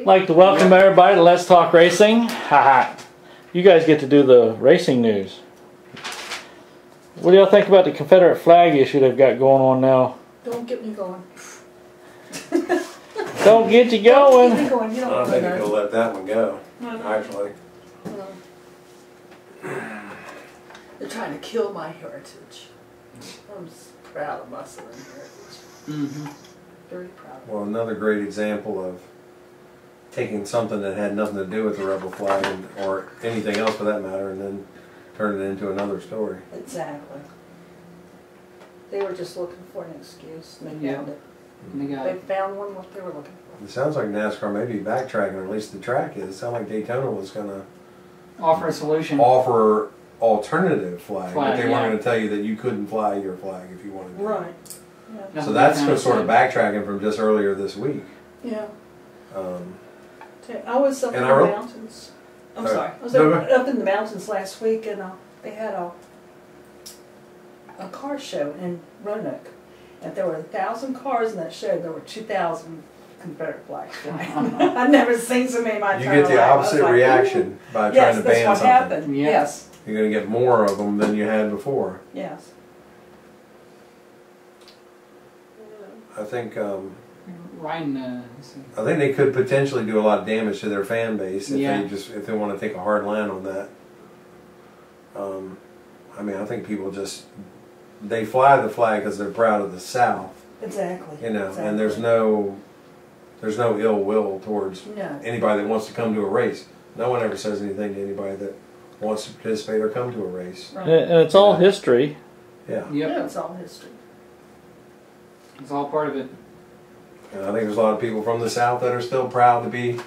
I'd like to welcome everybody to Let's Talk Racing. Haha. You guys get to do the racing news. What do y'all think about the Confederate flag issue they've got going on now? Don't get me going. Don't get you going. Don't get me going. You don't I think you'll let that one go, actually. They're trying to kill my heritage. I'm proud of my Southern heritage. Very proud. Well, another great example of taking something that had nothing to do with the rebel flag or anything else for that matter, and then turning it into another story. Exactly. They were just looking for an excuse, and they found it. They found one what they were looking for. It sounds like NASCAR may be backtracking, or at least the track is. It sounded like Daytona was going to offer a solution. Offer alternative flag, but they weren't going to tell you that you couldn't fly your flag if you wanted to. Right. Yeah. So that's sort of backtracking from just earlier this week. Yeah. I was up in the mountains. I'm sorry. I was up in the mountains last week, and they had a car show in Roanoke. And there were 1,000 cars in that show. There were 2,000 Confederate flags flying. I've never seen so many in my entire life. You get the opposite reaction by trying to ban something. Yes, that's what happened. Yeah. Yes. You're going to get more of them than you had before. Yes. I think I think they could potentially do a lot of damage to their fan base if they want to take a hard line on that. I mean, I think people they fly the flag because they're proud of the South. Exactly. You know, and there's no ill will towards anybody that wants to come to a race. No one ever says anything to anybody that wants to participate or come to a race. Right. And it's all history. Yeah. Yeah, it's all history. It's all part of it. And I think there's a lot of people from the South that are still proud to be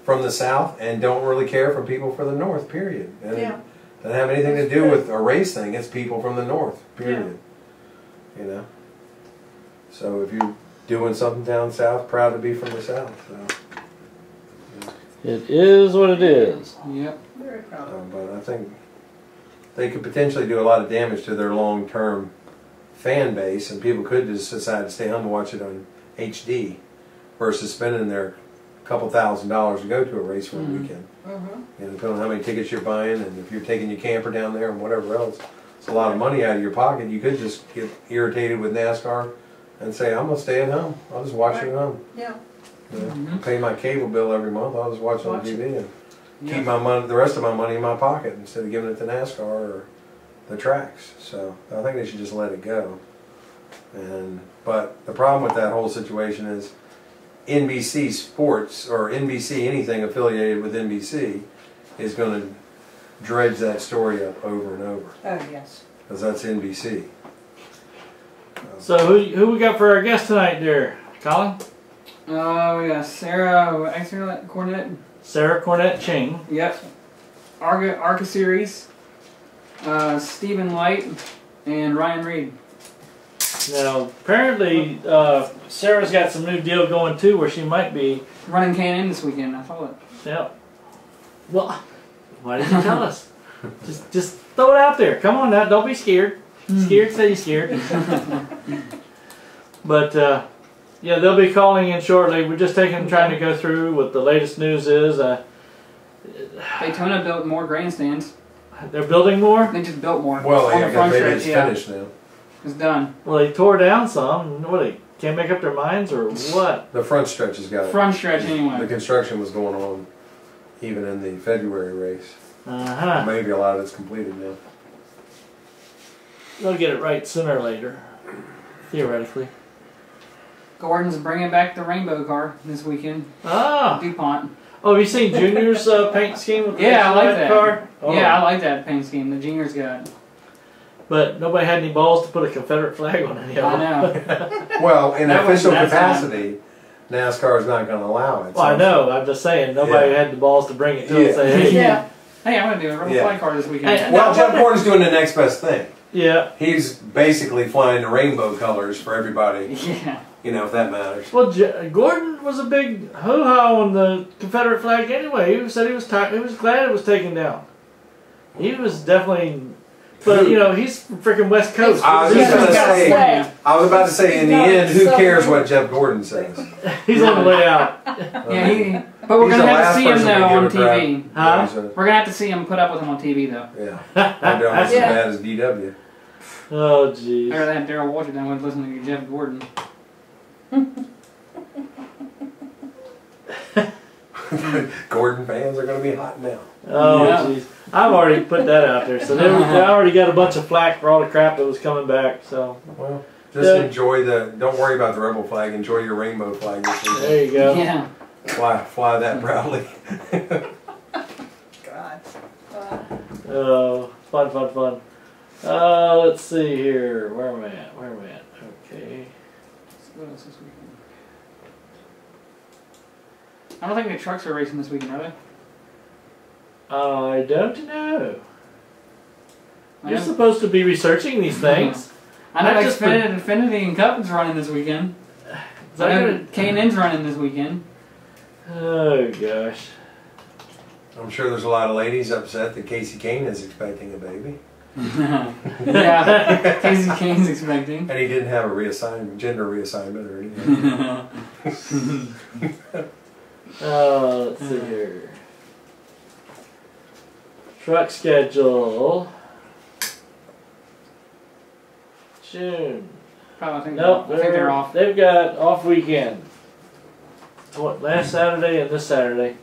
from the South and don't really care for people from the North, period. And it doesn't have anything to do with a race thing. It's people from the North, period. You know? So if you're doing something down South, proud to be from the South. So. It is what it is. Yep. Very proud of it. But I think they could potentially do a lot of damage to their long-term fan base, and people could just decide to stay home and watch it on HD versus spending their couple $1,000s to go to a race for a weekend. You know, depending on how many tickets you're buying, and if you're taking your camper down there and whatever else, it's a lot of money out of your pocket. You could just get irritated with NASCAR and say, I'm going to stay at home. I'll just watch it at home. Yeah. You know, pay my cable bill every month. I'll just watch it on TV and keep my money, the rest of my money in my pocket instead of giving it to NASCAR or the tracks. So I think they should just let it go. But the problem with that whole situation is NBC Sports or NBC, anything affiliated with NBC, is going to dredge that story up over and over. Oh, yes. Because that's NBC. So who we got for our guest tonight there, Collin? We got Sarah Cornett. Sarah Cornett-Ching. Yep. ARCA Series. Stephen Light and Ryan Reed. Now, apparently, Sarah's got some new deal going too, where she might be running K&N this weekend. I thought it. Yep. Well, why didn't you tell us? Just throw it out there. Come on now, don't be scared. Scared, say you're scared. But yeah, they'll be calling in shortly. We're just trying to go through what the latest news is. Daytona built more grandstands. They're building more? They just built more. Well, maybe it's finished now. It's done. Well, they tore down some. What, they can't make up their minds or what? The front stretch has got it. Front stretch anyway. The construction was going on even in the February race. Maybe a lot of it's completed now. They'll get it right sooner or later, theoretically. Gordon's bringing back the rainbow car this weekend. Ah! DuPont. Oh, have you seen Junior's paint scheme with the I like that car? Oh. Yeah, I like that paint scheme. The Junior's got it. But nobody had any balls to put a Confederate flag on any of them. I know. Well, in official capacity, NASCAR is not going to allow it. Well, I know. I'm just saying, nobody had the balls to bring it to and say, hey. Hey, I'm going to do a rebel flag car this weekend. Hey, well, Jeff Gordon's doing the next best thing. Yeah. He's basically flying the rainbow colors for everybody. Yeah. You know, if that matters. Well, Gordon was a big hoo-ha on the Confederate flag anyway. He said he was glad it was taken down. He was definitely But you know, he's from freaking West Coast. I was He's just gonna say. California. I was about to say, in the end, who cares what Jeff Gordon says? on the way out. Yeah, but we're He's gonna the have last to see him person we though give on a crap. TV. Huh? We're gonna have to see him put up with him on TV though. Yeah, I'm doing almost as Yeah. bad as DW. Oh I'd jeez. rather have Daryl Walter than with listening to Jeff Gordon. Gordon fans are going to be hot now. Oh Yeah. jeez. I've already put that out there, so they already got a bunch of flack for all the crap that was coming back. So Well, just Yeah. enjoy don't worry about the rebel flag. Enjoy your rainbow flag this weekend. there you go. Yeah. Fly that proudly. God. Oh, fun. Let's see here. Where am I at? Okay. What else this weekend? I don't think the trucks are racing this weekend, are they? I don't know. I You're know- supposed to be researching these things. I know I just Infinity and Cup is running this weekend. Is that I know gonna- K&N's running this weekend. Oh gosh. I'm sure there's a lot of ladies upset that Casey Kane is expecting a baby. Yeah, Casey Kane's expecting. And he didn't have a gender reassignment or anything. Let's see here. Truck schedule. June. Probably, I think, Nope, I think they're off. They've got off weekend. What, last Saturday and this Saturday.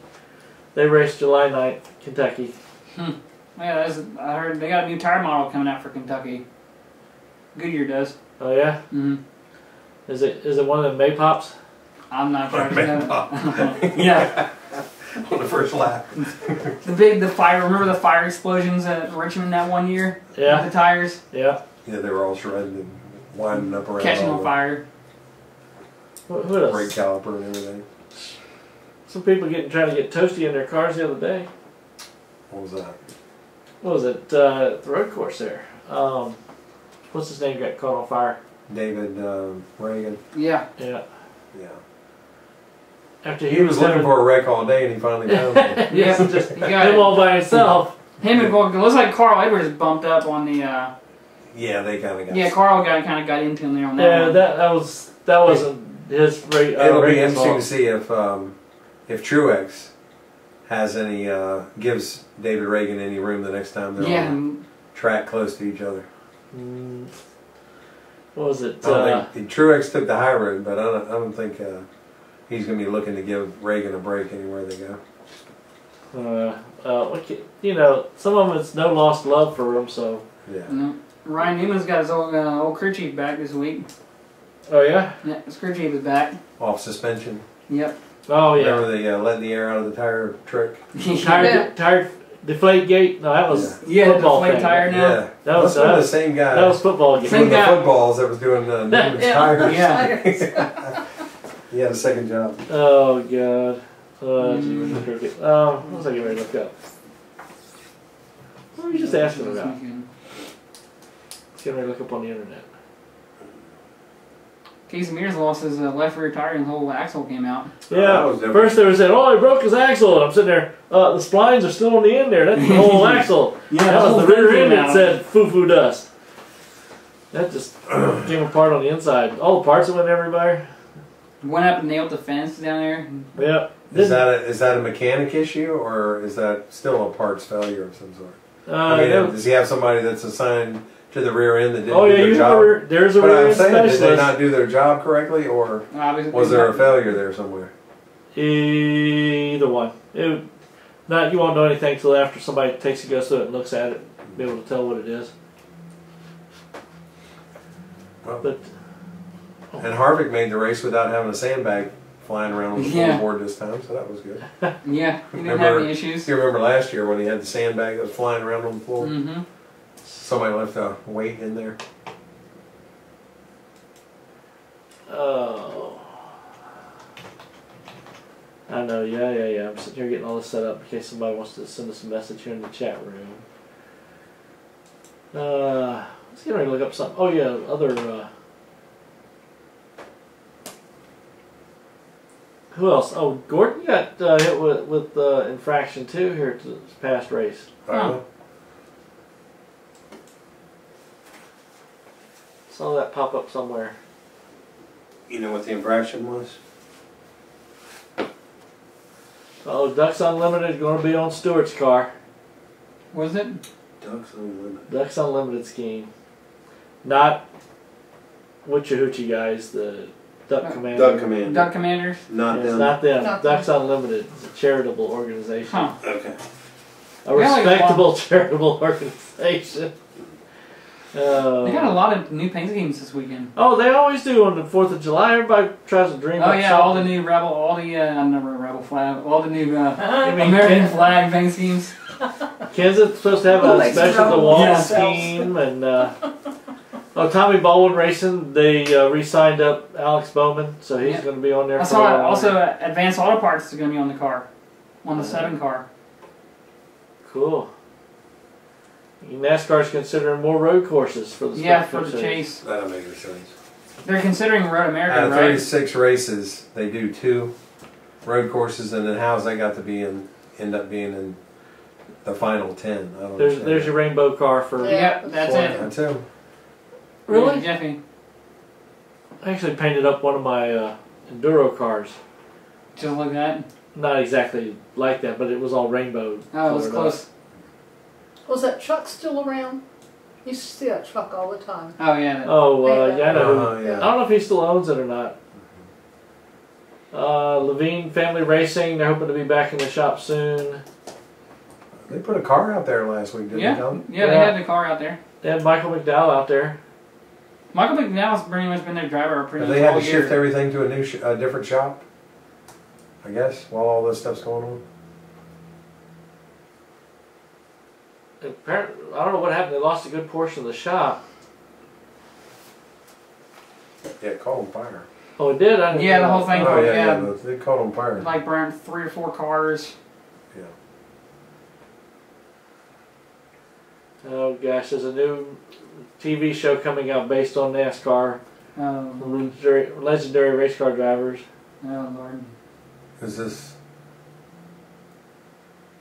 They raced July 9th, Kentucky. Yeah, I heard they got a new tire model coming out for Kentucky. Goodyear does. Oh yeah? Mm-hmm. Is it one of the Maypops? I'm not sure. Maypop. Yeah, On the first lap. the fire. Remember the fire explosions at Richmond that one year? Yeah. With the tires Yeah. Yeah, they were all shredded and winding up around catching all on the fire. What brake else? caliper and everything. Some people trying to get toasty in their cars the other day. What was that? What was it? The road course there. What's his name got caught on fire? David Reagan. Yeah. Yeah. Yeah. After He was looking for a wreck all day and he finally found one. Yes, Yeah. just You got him it. all by himself. Him and it looks like Carl Edwards bumped up on the. Yeah, they kind of got. Yeah, Carl kind of got into him there on that Yeah, one. that wasn't his rate. It'll be interesting to see if Truex has any gives David Reagan any room the next time they're Yeah. on a track close to each other. What was it? I don't think Truex took the high road, but I don't think he's going to be looking to give Reagan a break anywhere they go. You know, some of them it's no lost love for him. So. Yeah. No. Ryan Newman's got his old crew chief back this week. Oh yeah. Yeah, his crew chief is back. Off suspension. Yep. Oh yeah. Remember the letting the air out of the tire trick? Tire deflate gate. No, that was Yeah, the football deflate thing. tire now. Yeah. That was Must have been the same guy. That was football game. Same One of the guy. footballs that was doing Newman's tires. Yeah. He had a second job. Oh god. Oh gee, where's the cricket? What was I getting ready to look up? What were you just asking about? Let's get ready to look up on the internet. Casey Mears lost his left rear tire and the whole axle came out. that Yeah, was different. first they were saying, oh, he broke his axle. And I'm sitting there, the splines are still on the end there. That's the whole axle. Yeah, that the was whole the thing rear end came that out. said foo-foo dust. That just came apart on the inside. All the parts that went everywhere. Went up and nailed the fence down there. Yep. Is that a mechanic issue or is that still a parts failure of some sort? Does he have somebody that's assigned to the rear end that didn't do their job? There's a But rear I'm end saying, did they specialist. not do their job correctly or Obviously, was there a failure there somewhere? Either one. You won't know anything until after somebody takes a go through it and looks at it, be able to tell what it is. Well, But and Harvick made the race without having a sandbag flying around on the Yeah. floorboard this time, so that was good. Yeah, he didn't have any issues. You remember last year when he had the sandbag that was flying around on the floor? Mm-hmm. Somebody left a weight in there. oh, I know. Yeah. I'm sitting here getting all this set up in case somebody wants to send us a message here in the chat room. Let's get ready to look up something. Oh yeah, other. Who else? Oh, Gordon got hit with infraction too here to this past race. Huh. Saw that pop up somewhere. You know what the infraction was? Oh, Ducks Unlimited going to be on Stewart's car. Was it? Ducks Unlimited. Ducks Unlimited scheme. Not Witchy guys, the Duck Commander. Duck Commander. Duck Commanders? Not It's them. not them. Not Ducks Unlimited. It's a charitable organization. Huh. Okay. A respectable charitable organization. They got a lot of new paint schemes this weekend. Oh, they always do on the 4th of July. Everybody tries to dream Oh up yeah, something. all the new rebel, all the never rebel flag, all the new You mean American flag paint schemes. Kansas supposed to have Who a makes special their the own wall Yeah. scheme and Tommy Baldwin Racing. They re-signed up Alex Bowman, so he's Yeah. going to be on there. I for saw a it. while. Also, Advanced Auto Parts is going to be on the car, on the 7 car. Cool. NASCAR's considering more road courses for the Yeah, Sprint for the Series. chase. That don't make any sense. They're considering Road Out America, of right? 36 races, they do 2 road courses, and then how's they got to be end up being in the final 10? I don't understand There's that. your rainbow car for. Yeah. Yeah, that's it. That's him. Really? Yeah, Jeffy. I actually painted up one of my enduro cars. Just like that. Not exactly like that, but it was all rainbow. Oh, it was colored close. Was that truck still around? You used to see that truck all the time. Oh yeah. Oh, yeah, I know. Oh, I yeah. don't know if he still owns it or not. Levine Family Racing, they're hoping to be back in the shop soon. They put a car out there last week, didn't Yeah. they? Tom? Yeah, they Yeah. had the car out there. They had Michael McDowell out there. Michael McNall's pretty much been their driver pretty Have much they had all to year. shift everything to a different shop? I guess, while all this stuff's going on. Apparently, I don't know what happened. They lost a good portion of the shop. Yeah, it caught on fire. Oh, it did? I didn't Yeah, know the whole that. thing. Oh, yeah, yeah. yeah, they caught on fire. Like burned 3 or 4 cars. Yeah. Oh, gosh. There's a new TV show coming out based on NASCAR. Oh, Legendary race car drivers. oh Lord. Is this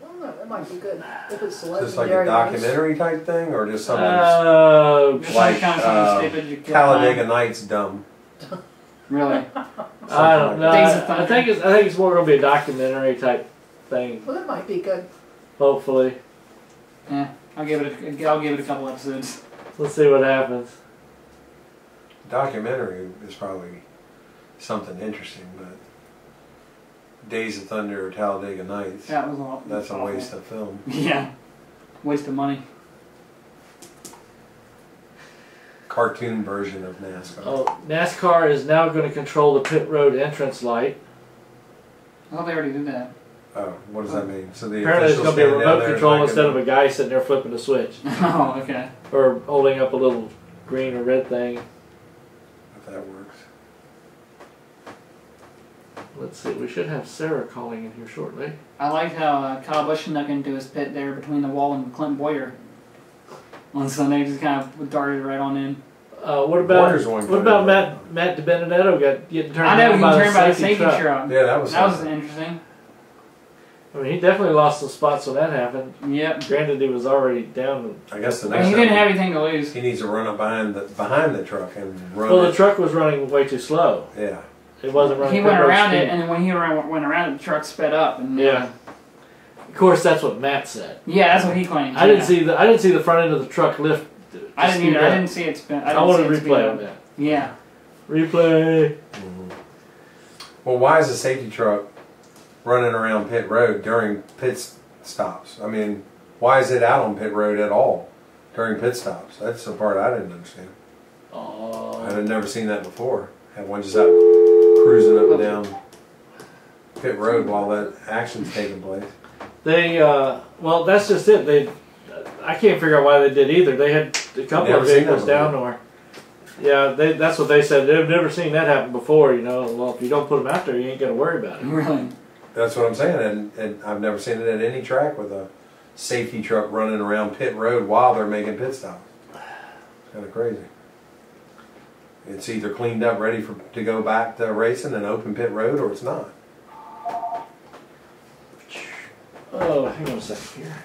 I don't know, that might be good. If it's just like a legendary race. documentary type thing, or just something Just like kind of something stupid you can't Talladega Nights dumb? find. Really? I don't know. Days of I Thunder. think it's more going to be a documentary type thing. Well, that might be good. Hopefully. Yeah. I'll give it a couple episodes. Let's see what happens. Documentary is probably something interesting, but Days of Thunder or Talladega Nights, That was all. that's a waste of film. Yeah. Waste of money. Cartoon version of NASCAR. Oh, NASCAR is now going to control the pit road entrance light. I thought they already did that. Oh, what does that mean? So the Apparently, it's officials going to be a stand down remote there control like instead of a guy sitting there flipping a switch Oh, okay. or holding up a little green or red thing. If that works. Let's see. We should have Sarah calling in here shortly. I liked how Kyle Busch snuck into his pit there between the wall and Clint Boyer. On Sunday, just kind of darted right on in. What Warriors won about quite a Matt DiBenedetto getting turned I know down he by turned by the the safety safety truck? truck. Yeah, that was That was something. interesting. I mean, he definitely lost some spots when that happened. Yep. Granted, he was already down. I guess the I mean, next he didn't time have anything to lose. he needs to run up behind the truck and run. Well, it. the truck was running way too slow. Yeah. It wasn't running. He went pit road around speed. it, and then when he went around it, the truck sped up. And Yeah. Of course, that's what Matt said. yeah, that's what he claimed. I didn't see the front end of the truck lift. I didn't speed either. I up. didn't see it spin. I want to see it speed replay up. on that. Yeah. Replay. Well, why is a safety truck running around pit road during pit stops? I mean, why is it out on pit road at all during pit stops? That's the part I didn't understand. Oh. I've never seen that before. Had one just out cruising up and down pit road while that action's taking place. They well, that's just it. I can't figure out why they did either. They had a couple Never of seen vehicles that down before. there. Yeah, that's what they said. They've never seen that happen before. You know, well, if you don't put them out there, you ain't got to worry about it. Really. That's what I'm saying, and I've never seen it at any track with a safety truck running around pit road while they're making pit stops. It's kind of crazy. It's either cleaned up, ready to go back to racing and open pit road, or it's not. Oh, hang on a second here.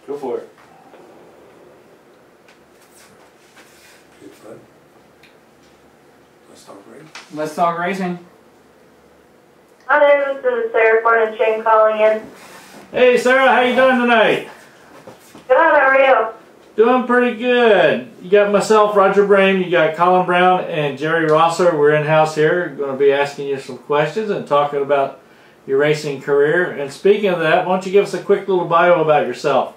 Go for it. Let's Talk Racing. Hi there, this is Sarah Cornett-Ching calling in. Hey Sarah, how you doing tonight? Good, how are you? Doing pretty good. You got myself, Roger Brehm, you got Collin Brown and Gerry Rosser. We're in-house here. Going to be asking you some questions and talking about your racing career. And speaking of that, why don't you give us a quick little bio about yourself?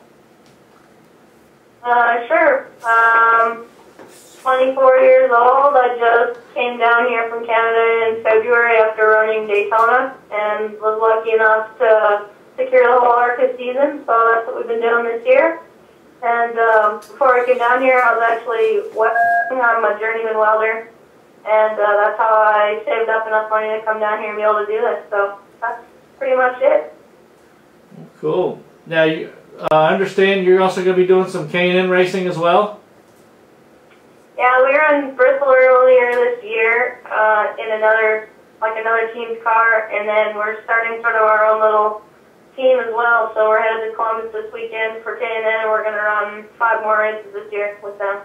Sure. 24 years old. I just came down here from Canada in February after running Daytona and was lucky enough to secure the whole ARCA season, so that's what we've been doing this year. And before I came down here, I was actually welding. I'm a journeyman welder, and that's how I saved up enough money to come down here and be able to do this. So that's pretty much it. Cool. Now, I understand you're also going to be doing some K&N racing as well? Yeah, we were in Bristol earlier this year in another team's car, and then we're starting sort of our own little team as well. So we're headed to Columbus this weekend for K&N, and we're going to run 5 more races this year with them.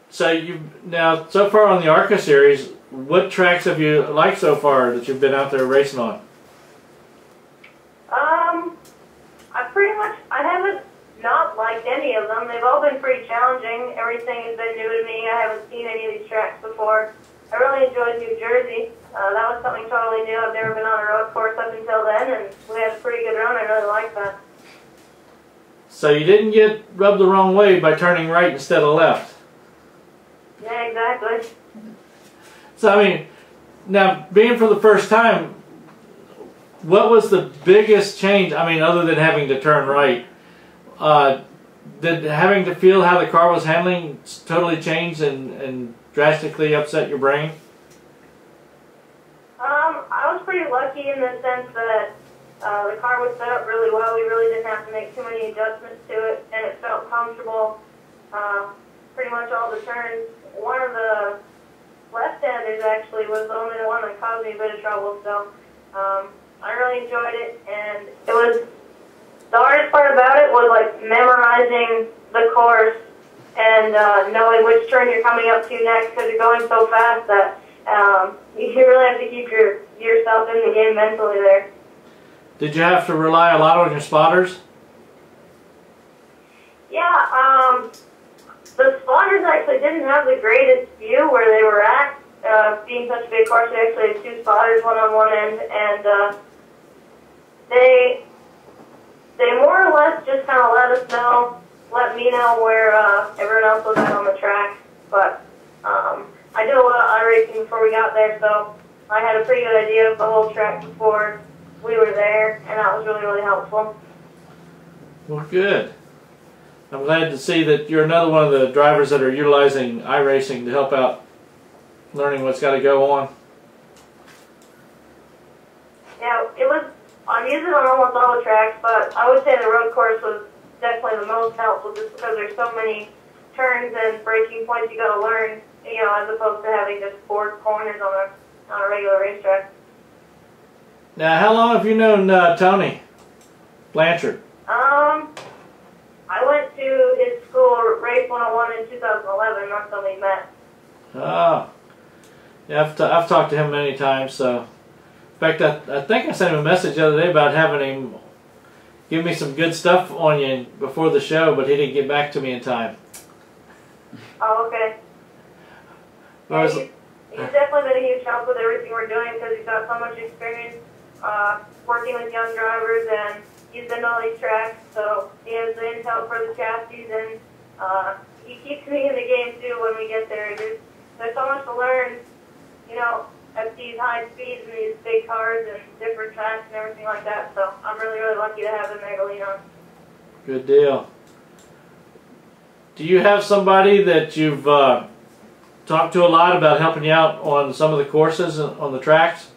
So now so far on the ARCA series, what tracks have you liked so far that you've been out there racing on? I haven't not liked any of them. They've all been pretty challenging. Everything has been new to me. I haven't seen any of these tracks before. I really enjoyed New Jersey. That was something totally new. I've never been on a road course up until then, and we had a pretty good run. I really liked that. So you didn't get rubbed the wrong way by turning right instead of left? Yeah, exactly. So, I mean, now, being for the first time, what was the biggest change, I mean, other than having to turn right? Did having to feel how the car was handling totally change and drastically upset your brain? I was pretty lucky in the sense that the car was set up really well. We really didn't have to make too many adjustments to it, and it felt comfortable pretty much all the turns. One of the left-handers actually was the only one that caused me a bit of trouble, so I really enjoyed it, and it was the hardest part about it was like memorizing the course and knowing which turn you're coming up to next because you're going so fast that you really have to keep yourself in the game mentally there. Did you have to rely a lot on your spotters? Yeah, the spotters actually didn't have the greatest view where they were at. Being such a big course, they actually had 2 spotters, one on one end, and they more or less just kind of let me know where everyone else was at on the track. But I did a lot of iRacing before we got there, so I had a pretty good idea of the whole track before we were there, and that was really, really helpful. Well, good. I'm glad to see that you're another one of the drivers that are utilizing iRacing to help out learning what's got to go on. Yeah, I'm using it on almost all the tracks, but I would say the road course was definitely the most helpful just because there's so many turns and braking points you got to learn, you know, as opposed to having just 4 corners on a regular racetrack. Now, how long have you known Tony Blanchard? I went to his school, Race 101, in 2011. That's when we met. Oh. Yeah, I've talked to him many times, so... In fact, I think I sent him a message the other day about having him give me some good stuff on you before the show, but he didn't get back to me in time. Oh, okay. Yeah, he's definitely been a huge help with everything we're doing because he's got so much experience working with young drivers, and he's been to all these tracks, so he has the intel for the chassis, and he keeps me in the game too when we get there. There's so much to learn, you know, at these high speeds and these big cars and different tracks and everything like that, so I'm really, really lucky to have him there to lean on. Good deal. Do you have somebody that you've talked to a lot about helping you out on some of the courses on the tracks?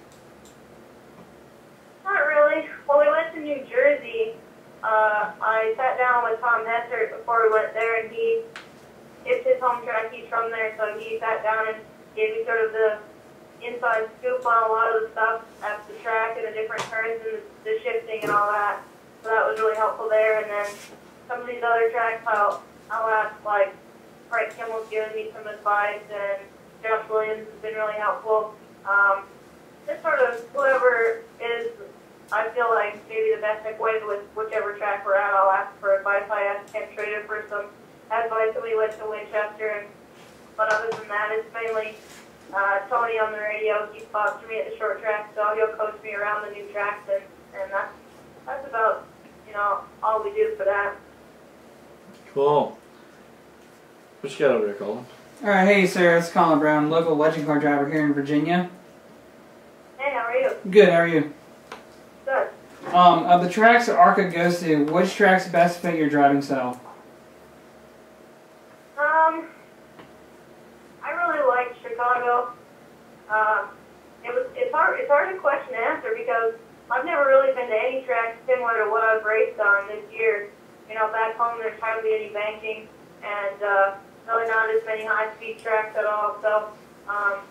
Not really. When we went to New Jersey, I sat down with Tom Hessert before we went there, and it's his home track, he's from there, so he sat down and gave me sort of the inside scoop on a lot of the stuff at the track and the different turns and the shifting and all that. So that was really helpful there. And then some of these other tracks, I'll ask, like, Frank Kimmel's giving me some advice, and Josh Williams has been really helpful. Just sort of whoever is, I feel like maybe the best way with whichever track we're at, I'll ask for advice. I asked Ken Trader for some advice when we went to Winchester, but other than that, it's mainly Tony on the radio. He spots for me at the short track, so he'll coach me around the new tracks, and that's about, you know, all we do for that. Cool. What you got over there, Collin? Alright, hey Sarah, it's Collin Brown, local legend car driver here in Virginia. Hey, how are you? Good, how are you? Good. Of the tracks that ARCA goes to, which tracks best fit your driving style? I really liked Chicago. It's hard to question and answer because I've never really been to any track similar to what I've raced on this year. You know, back home there's hardly any banking and really not as many high-speed tracks at all. So I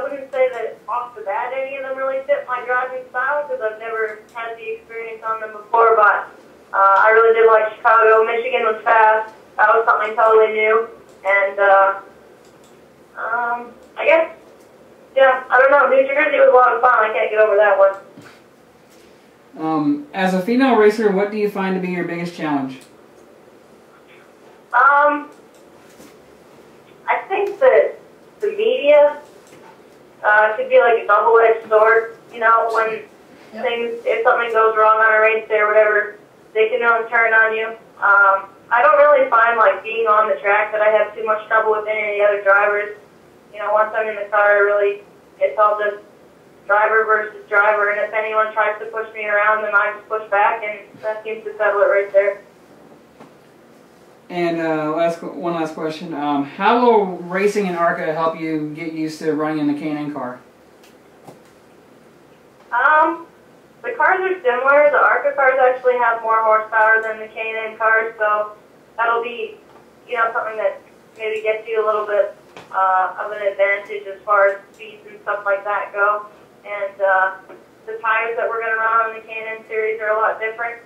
wouldn't say that off the bat any of them really fit my driving style because I've never had the experience on them before. But I really did like Chicago. Michigan was fast. That was something totally new. And I guess, yeah, I don't know. New Jersey was a lot of fun. I can't get over that one. As a female racer, what do you find to be your biggest challenge? I think that the media could be like a double-edged sword. You know, when if something goes wrong on a race day or whatever, they can really turn on you. I don't really find like being on the track that I have too much trouble with any of the other drivers. You know, once I'm in the car, really, it's all just driver versus driver, and if anyone tries to push me around, then I just push back, and that seems to settle it right there. And one last question. How will racing in ARCA help you get used to running in the K&N car? The cars are similar. The ARCA cars actually have more horsepower than the K&N cars, so that'll be, you know, something that maybe gets you a little bit of an advantage as far as speeds and stuff like that go. And the tires that we're going to run on the K&N series are a lot different,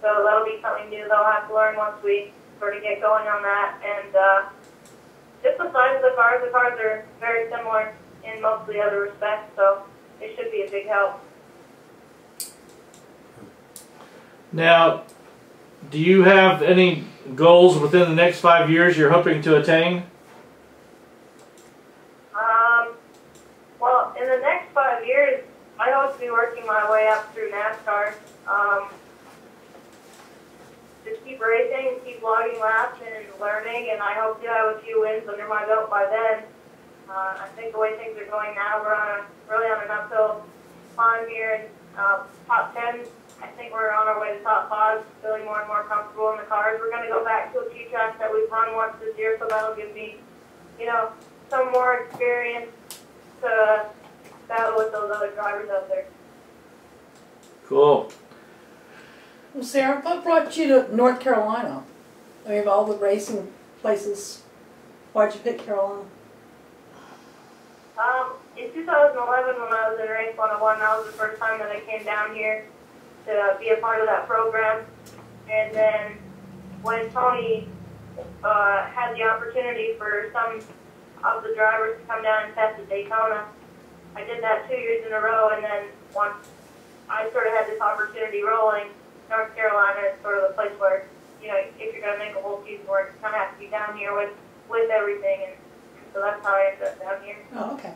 so that'll be something new they'll have to learn once we sort of get going on that. And just the size of the cars are very similar in most of the other respects, so it should be a big help. Now, do you have any goals within the next 5 years you're hoping to attain? Well, in the next 5 years, I hope to be working my way up through NASCAR. Just keep racing, keep logging laps and learning, and I hope to have a few wins under my belt by then. I think the way things are going now, we're really on an uphill climb here, and top 10. I think we're on our way to top 5, feeling more and more comfortable in the cars. We're going to go back to a few tracks that we've run once this year, so that'll give me, you know, some more experience to battle with those other drivers out there. Cool. Well, Sarah, what brought you to North Carolina? I mean, of all the racing places, why'd you pick Carolina? In 2011, when I was in Race 101, that was the first time that I came down here to be a part of that program. And then when Tony had the opportunity for some of the drivers to come down and test at Daytona, I did that 2 years in a row, and then once I sort of had this opportunity rolling, North Carolina is sort of the place where, you know, if you're going to make a whole season work, you kind of have to be down here with everything, and so that's how I ended up down here. Oh, okay.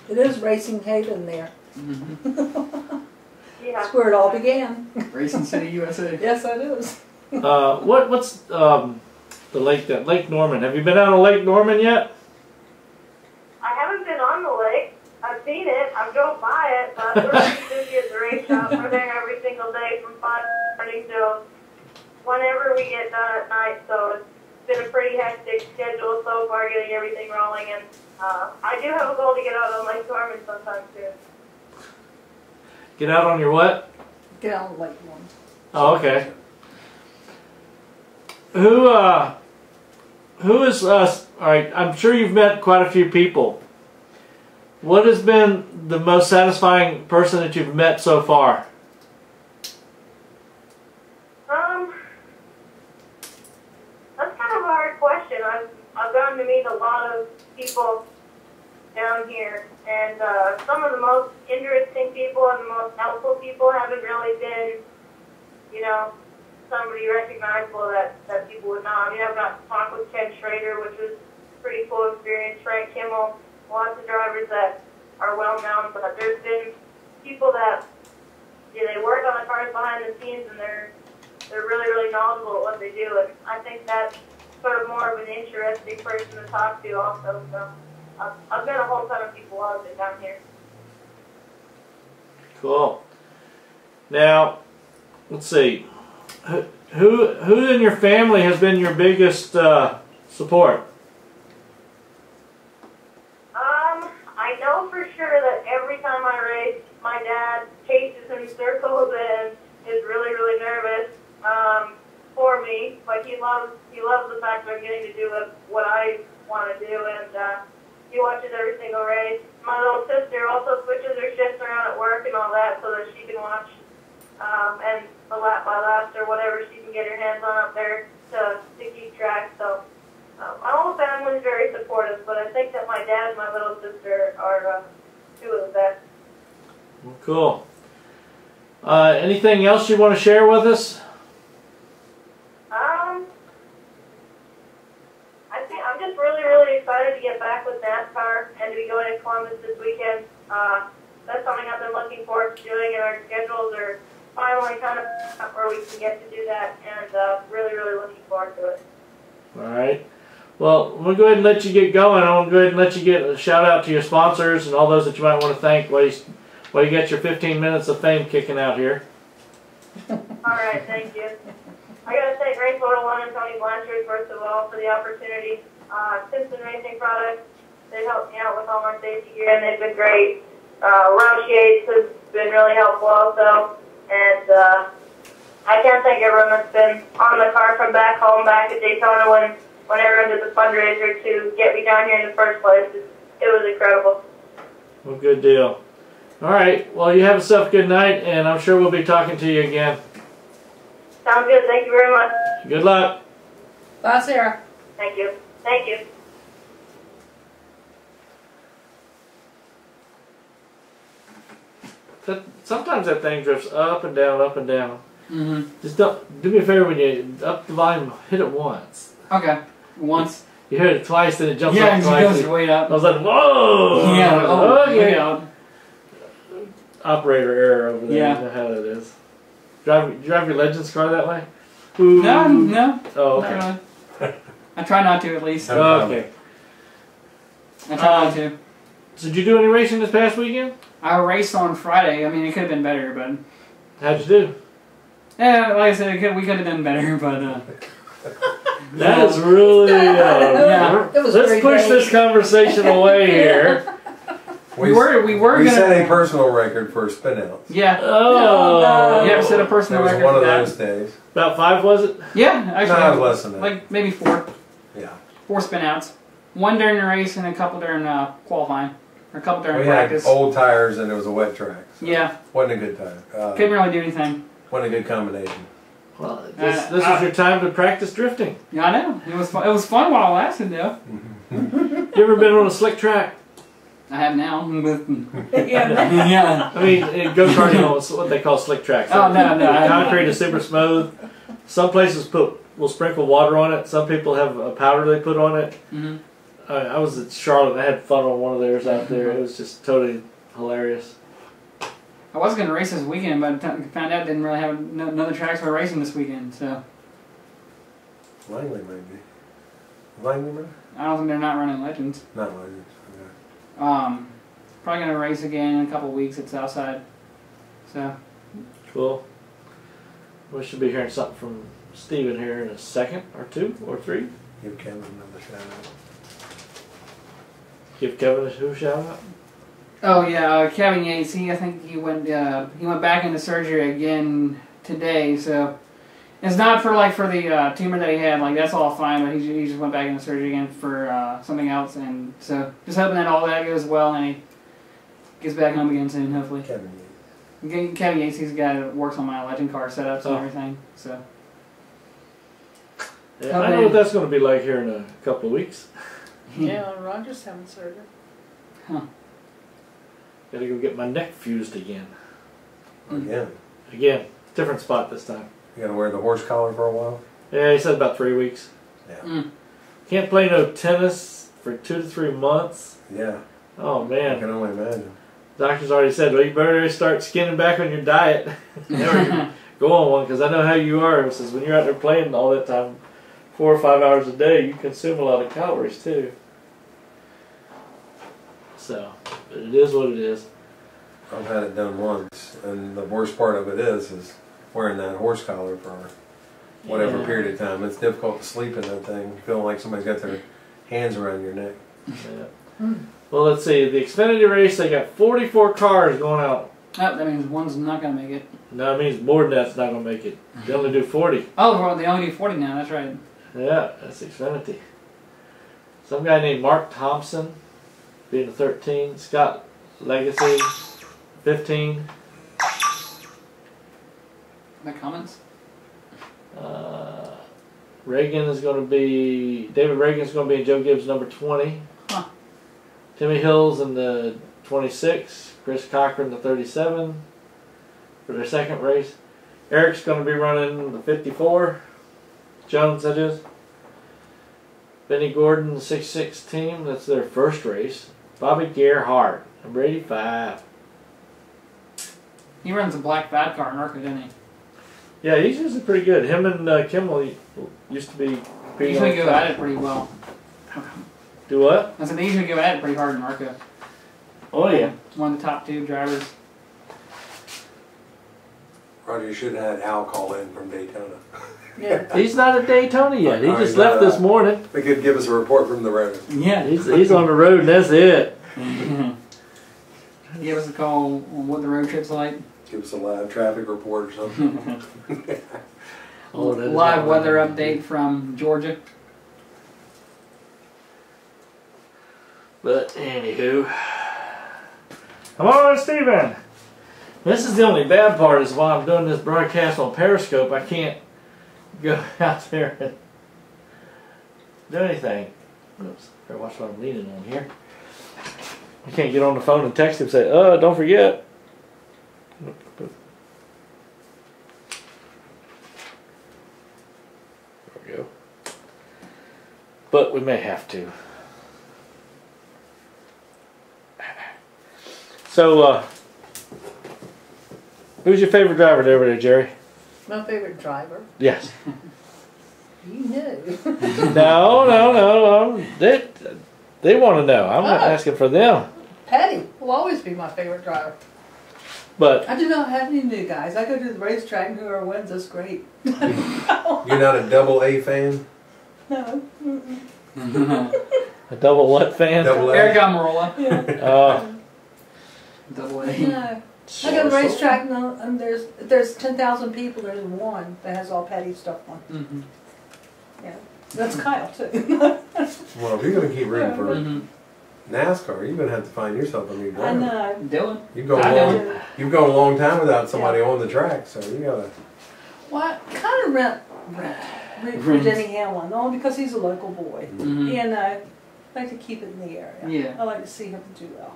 It is racing haven there. Mm-hmm. Yeah. That's where it all began. Racing City, USA. Yes, it is. What's the lake that Lake Norman? Have you been out on Lake Norman yet? I haven't been on the lake. I've seen it. I've drove by it, but we're pretty busy at the race shop. We're there every single day from 5 in the morning till whenever we get done at night. So it's been a pretty hectic schedule so far, getting everything rolling. And I do have a goal to get out on Lake Norman sometime soon. Get out on your what? Get on the lake one. Oh, okay. Who is us? All right, I'm sure you've met quite a few people. What has been the most satisfying person that you've met so far? That's kind of a hard question. I've gotten to meet a lot of people down here, and some of the most interesting people and the most helpful people haven't really been, you know, somebody recognizable that people would know. I mean, I've got to talk with Ken Schrader, which was a pretty cool experience. Frank Kimmel, lots of drivers that are well known, but there's been people that they work on the cars behind the scenes, and they're really, really knowledgeable at what they do, and I think that's sort of more of an interesting person to talk to also. So I've met a whole ton of people while I've been down here. Cool. Now, let's see. Who in your family has been your biggest support? I know for sure that every time I race, my dad chases in circles and is really, really nervous for me. But he loves the fact that I'm getting to do what I want to do, and he watches every single race. My little sister also switches her shifts around at work and all that so that she can watch and the lap by laps or whatever she can get her hands on up there to keep track. So my whole family is very supportive, but I think that my dad and my little sister are two of the best. Well, cool. Anything else you want to share with us? I think I'm just really, really excited to get back with NASCAR and to be going to Columbus this weekend. That's something I've been looking forward to doing, and our schedules are finally kind of where we can get to do that, and really, really looking forward to it. All right. Well, we'll go ahead and let you get going. I'm going to go ahead and let you get a shout out to your sponsors and all those that you might want to thank while you get your 15 minutes of fame kicking out here. All right, thank you. I got to thank Race 101 and Tony Blanchard, first of all, for the opportunity. Simpson Racing Products, they've helped me out with all my safety gear, and they've been great. Roush Yates has been really helpful also. And I can't thank everyone that's been on the car from back home, back at Daytona when everyone did the fundraiser to get me down here in the first place. It was incredible. Well, good deal. All right. Well, you have yourself a good night, and I'm sure we'll be talking to you again. Sounds good. Thank you very much. Good luck. Bye, Sarah. Thank you. Thank you. Sometimes that thing drifts up and down, up and down. Mm-hmm. Just don't, do me a favor when you up the volume, hit it once. Okay. Once. You hit it twice, then it jumps Yeah, up it twice. goes way up. I was like, whoa! Yeah. Oh, okay. yeah. Operator error over there. Yeah. You know how that is. Drive your Legends car that way? Ooh. No. Oh, okay. Not really. I try not to, at least. Okay. I try not to. So did you do any racing this past weekend? I raced on Friday. I mean, it could have been better, but How'd you do? yeah, like I said, we could have done better, but That is really. Yeah. It was Let's great push day. this conversation away here. we were We gonna set a personal record for spinouts. Yeah. Oh. No. Yeah, we set a It personal was record one for of that. those days. About 5, was it? Yeah, actually, No, it was less than that. like maybe 4 Yeah. spin outs. One during the race and a couple during qualifying, or a couple during We practice. had old tires and it was a wet track. So Yeah, wasn't a good time. couldn't really do anything. Wasn't a good combination. Well, this was your time to practice drifting. Yeah, I know. It was fun. It was fun while it lasted, though. You ever been on a slick track? I have now. Yeah. Yeah. I mean, go-karting is what they call slick tracks. Oh, no. The concrete is super smooth. Some places will sprinkle water on it. Some people have a powder they put on it. Mm-hmm. I was at Charlotte. I had fun on one of theirs out there. It was just totally hilarious. I was going to race this weekend, but found out didn't really have another tracks for racing this weekend. So Langley maybe. Langley maybe? I don't think they're not running Legends. Not Langley. Probably going to race again in a couple weeks at Southside. So Cool. We should be hearing something from Steven here in a second, or 2, or 3. Give Kevin another shout out. Give Kevin a shout out. oh yeah, Kevin Yates. I think he went back into surgery again today. So it's not for the tumor that he had. Like that's all fine, but he just went back into surgery again for something else. And so just hoping that all that goes well and he gets back home again soon. Hopefully. Kevin Yates, he's the guy that works on my Legend car setups and everything. So Yeah, I know what that's going to be like here in a couple of weeks. Yeah, Roger's having surgery. Huh. Gotta go get my neck fused again. Again, Again, different spot this time. you gotta wear the horse collar for a while. Yeah, he said about 3 weeks. Yeah. Mm. Can't play no tennis for 2 to 3 months. Yeah, Oh I man. can only imagine. Doctor's already said, well, you better start skinning back on your diet. Never go on one, because I know how you are. It says when you're out there playing all that time, 4 or 5 hours a day, you consume a lot of calories too. So, but it is what it is. I've had it done once, and the worst part of it is wearing that horse collar for whatever Yeah. period of time. It's difficult to sleep in that thing, feeling like somebody's got their hands around your neck. Yeah. Well, let's see. The Xfinity race, they got 44 cars going out. Oh, that means one's not going to make it. No, it means more than that's not going to make it. They only do 40. Oh, well, they only do 40 now. That's right. Yeah, that's Xfinity. Some guy named Mark Thompson, being a 13. Scott Legacy, 15. My comments? Reagan is going to be, David Reagan's going to be in Joe Gibbs' number 20. Huh. Timmy Hill's in the 26. Chris Cochran the 37 for their second race. Eric's going to be running the 54. Jones, that is. Benny Gordon, the 66 team. That's their first race. Bobby Gerhardt, number 85. He runs a black fat car in Arca, doesn't he? Yeah, he's usually pretty good. Him and Kimmel used to be They pretty usually go at it pretty well. Do what? I said they usually go at it pretty hard in Arca. Oh, yeah. One of the top 2 drivers. Roger, you should have had Al call in from Daytona. Yeah. He's not at Daytona yet. He Oh, just he's left not. this morning. They could give us a report from the road. Yeah. He's on the road, and that's it. Give us a call on what the road trip's like. Give us a live traffic report or something. Oh, that is Live not weather right. update from Georgia. But anywho, come on, Steven. This is the only bad part is while I'm doing this broadcast on Periscope, I can't go out there and do anything. Oops, better watch what I'm leaning on here. I can't get on the phone and text him and say, don't forget. There we go. But we may have to. So, who's your favorite driver over there, Jerry? My favorite driver. Yes. You knew. No. They want to know. I'm not Oh. asking for them. Patty will always be my favorite driver. But I do not have any new guys. I go to the racetrack and whoever wins is great. You're not a double A fan? No. Mm-mm. a double what fan? Double A? Eric Almirola. Yeah. Double A. No. I go to the racetrack and there's 10,000 people. There's one that has all Patty stuff on. Mm-hmm. Yeah. That's Kyle too. Well, if you're going to keep rooting for Mm-hmm. NASCAR, you're going to have to find yourself a new I driver. know. Dylan. You've gone I long, know. you've gone a long time without somebody on the track, so you got to. Well, I kind of root for Denny Hamlin, only because he's a local boy. Mm-hmm. And I like to keep it in the area. Yeah. I like to see him do well.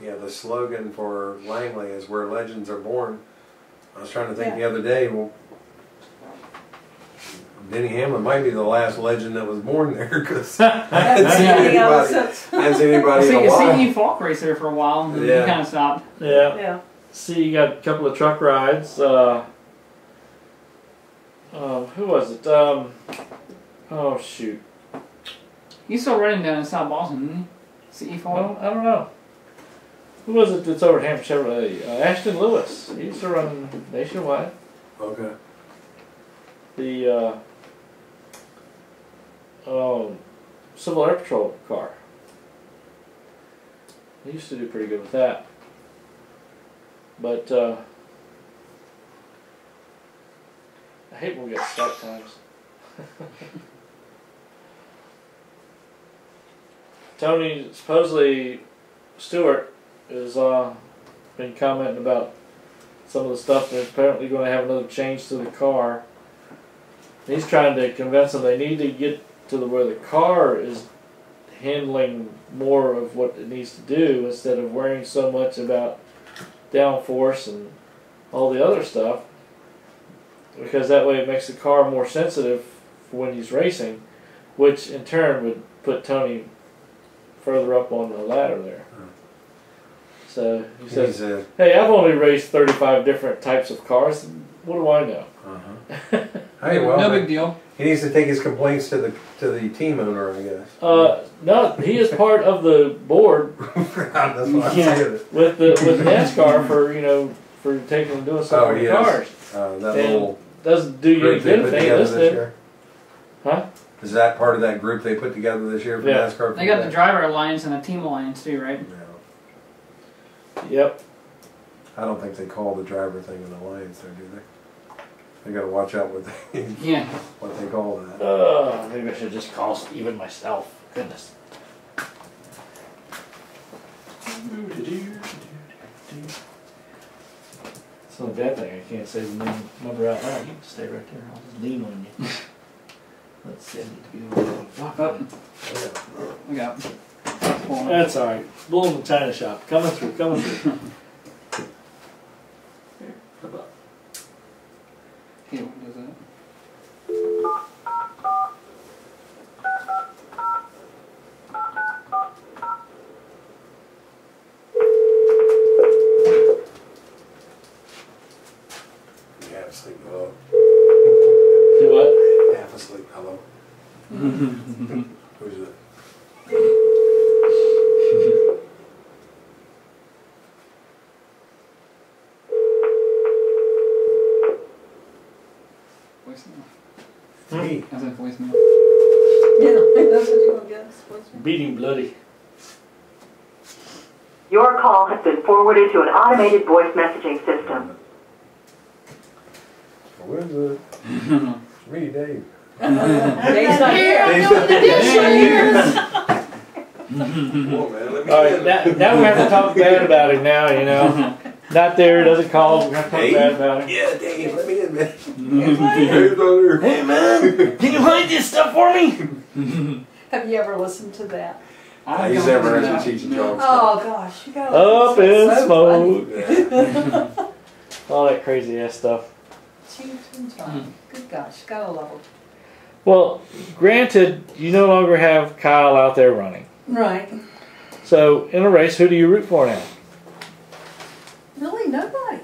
Yeah, the slogan for Langley is "Where legends are born." I was trying to think Yeah. the other day. Well, Denny Hamlin might be the last legend that was born there because I haven't seen Anything else anybody. that's- I haven't seen anybody in a See, while. you Falk race there for a while, and then Yeah. he kind of stopped. Yeah. Yeah. See, you got a couple of truck rides. Who was it? Oh shoot. He's still running down in South Boston, isn't he? C.E. Falk? Well, I don't know. Who was it that's over at Hampshire Chevrolet? Ashton Lewis. He used to run nationwide. Okay. The Civil Air Patrol car. He used to do pretty good with that. But I hate when we get start times. Tony, supposedly Stewart has been commenting about some of the stuff. They're apparently going to have another change to the car. He's trying to convince them they need to get to where the car is handling more of what it needs to do instead of worrying so much about downforce and all the other stuff, because that way it makes the car more sensitive for when he's racing, which in turn would put Tony further up on the ladder there. So he says, hey, I've only raced 35 different types of cars. What do I know? Hey, well, no big deal. He needs to take his complaints to the team owner, I guess. No, he is part of the board That's what I'm saying. with NASCAR for taking and doing stuff with the cars. That and little doesn't do you any good if they listen. Huh? Is that part of that group they put together this year for NASCAR? They got the driver alliance and the team alliance too, right? Yep. I don't think they call the driver thing an alliance there, do they? They got to watch out what they what they call that. Maybe I should just call even myself. Goodness. It's not a bad thing. I can't say the number out loud. You can stay right there. I'll just lean on you. Let's see. I need to be able to We got. That's all right. Bull in the China shop. Coming through. Coming through. Here, how about? Here, what is that? Half asleep, hello. Do what? Half asleep, hello. Who's it? I said voicemail. Yeah, that's what you're going to guess. Beating bloody. Your call has been forwarded to an automated voice messaging system. Where's it? It's me, Dave. Dave's not here. All right, now we have to talk bad about him now, Not there, doesn't call, we have to talk bad about him. Yeah, Dave, let me in, man. Hey, man, can you hide this stuff for me? Have you ever listened to that? He's never heard you teaching Charles. Oh, gosh. You got Up in so smoke. Yeah. All that crazy ass stuff. Cheech and Chong. Good gosh, gotta love them. Well, granted, you no longer have Kyle out there running. Right. So, in a race, who do you root for now? Really, nobody.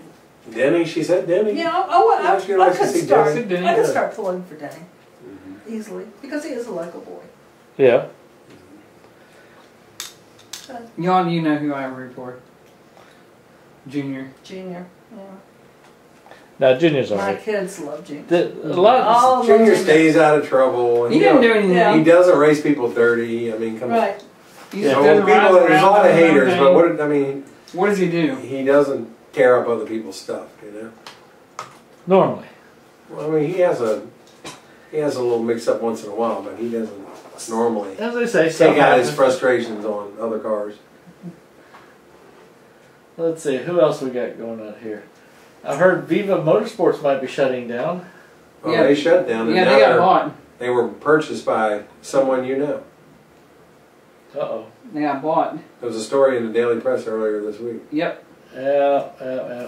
Denny, she said Denny. Yeah, I could start pulling for Denny. Easily. Because he is a local boy. Yeah. Y'all, you know who I root for. Junior. Junior, yeah. Now, Junior's My alright. kids love Junior. Junior stays out of trouble. And He didn't do anything. Yeah. He doesn't race people dirty. I mean, come on. Right. He's There's doing rides a around lot of and haters, but everything. What does he do? he doesn't tear up other people's stuff, Normally. Well, I mean, he has a little mix up once in a while, but he doesn't normally As they say, take out his frustrations on other cars. Let's see, who else we got going on here? I heard Viva Motorsports might be shutting down. Oh, they shut down. And Yeah, now they got bought. They were purchased by someone you know. Uh-oh. They got bought. There was a story in the Daily Press earlier this week. Yep. Yeah.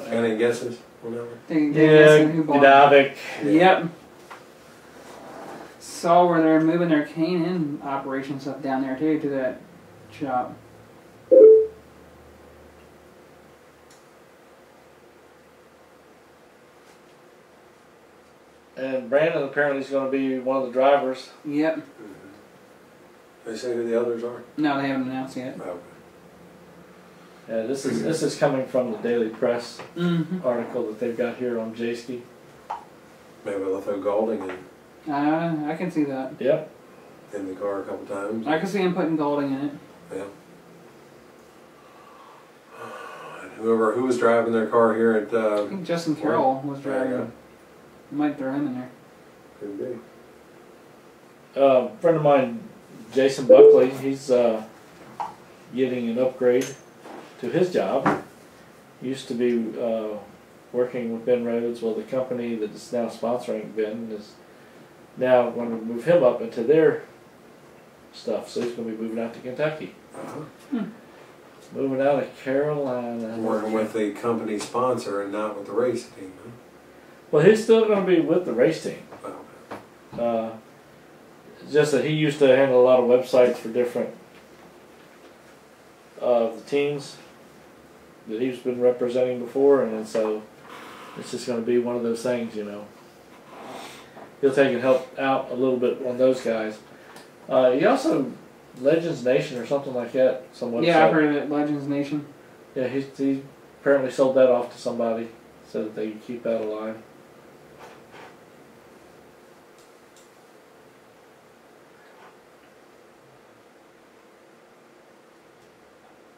Any guesses? Whatever. They guessing who bought it. Gdavick. Yep. Saw where they're moving their cane-in operation stuff down there too to that shop. And Brandon apparently is going to be one of the drivers. Yep. They say who the others are? No, they haven't announced yet. Okay. Yeah, this is coming from the Daily Press Mm-hmm. article that they've got here on J-Ski. Maybe they'll throw Golding I can see that. Yep. in the car a couple times. I can see him putting Golding in it. Yeah. And who was driving their car here at I think Justin Carroll was There you driving. Might throw him in there. could be. A friend of mine, Jason Buckley, he's getting an upgrade to his job. He used to be working with Ben Rhodes. Well, the company that is now sponsoring Ben is now going to move him up into their stuff. So he's going to be moving out to Kentucky. Moving out of Carolina. Working with the company sponsor and not with the race team. Huh? Well, he's still going to be with the race team. Oh. Just that he used to handle a lot of websites for different the teams that he's been representing before, and so it's just going to be one of those things, you know. He'll take and help out a little bit on those guys. He also Legends Nation or something like that. Some website. Yeah, I've heard of it. Legends Nation. Yeah, he apparently sold that off to somebody so that they could keep that alive.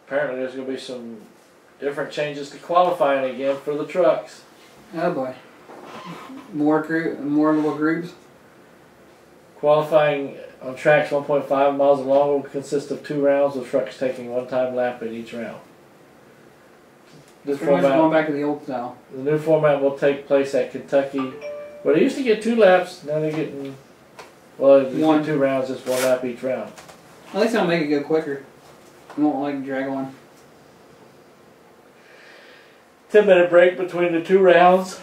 Apparently there's going to be some different changes to qualifying again for the trucks. Oh boy. More little groups. Qualifying on tracks 1.5 miles long will consist of 2 rounds with trucks taking one-time lap in each round. This Pretty much format, going back to the old style. the new format will take place at Kentucky. Well, they used to get 2 laps. Now they're getting, well, they One. get 2 rounds, just 1 lap each round. At least it'll make it go quicker. It won't like drag on. 10-minute break between the 2 rounds.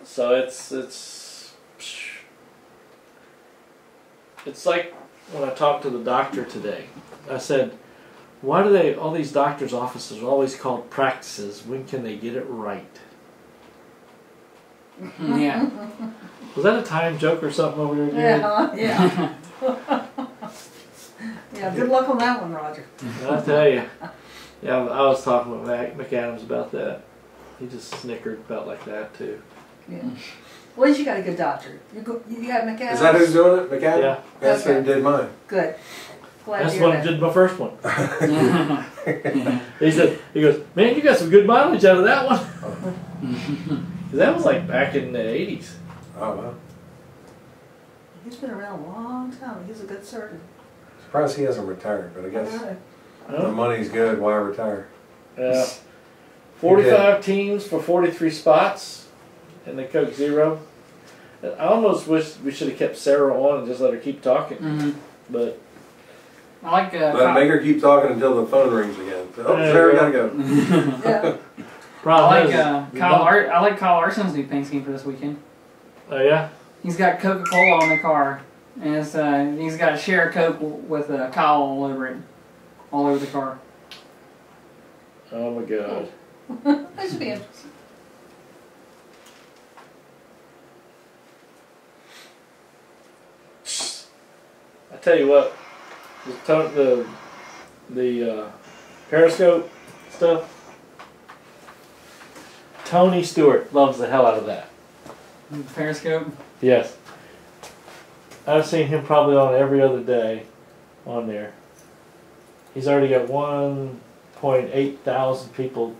So it's like when I talked to the doctor today. I said, why do all these doctors' offices are always called practices? When can they get it right? Yeah. Was that a time joke or something over here? Yeah. Yeah, good luck on that one, Roger. I tell you. Yeah, I was talking with McAdams about that. He just snickered about like that too. Yeah. Well, at least you got a good doctor. You got McAdams? Is that who's doing it, McAdams? Yeah. That's Okay. who did mine. Good. Glad That's to hear what I that. did my first one. He goes, man, you got some good mileage out of that one. 'Cause that was like back in the 80s. Oh, wow. He's been around a long time. He's a good surgeon. Surprised he hasn't retired, but I guess the Oh, money's good. Why retire? yeah. 45 teams for 43 spots in the Coke Zero. I almost wish we should have kept Sarah on and just let her keep talking. But I like But make her keep talking until the phone rings again. Oh, Yeah, Sarah, yeah. gotta go. Yeah. problem is, I like Kyle Larson's new paint scheme for this weekend. Oh yeah. He's got Coca-Cola on the car, and it's, he's got a share of Coke with Kyle all over it, all over the car. Oh my God. That should be interesting. I tell you what, the Periscope stuff. Tony Stewart loves the hell out of that. Periscope. Yes. I've seen him probably on every other day on there. He's already got 1.8 thousand people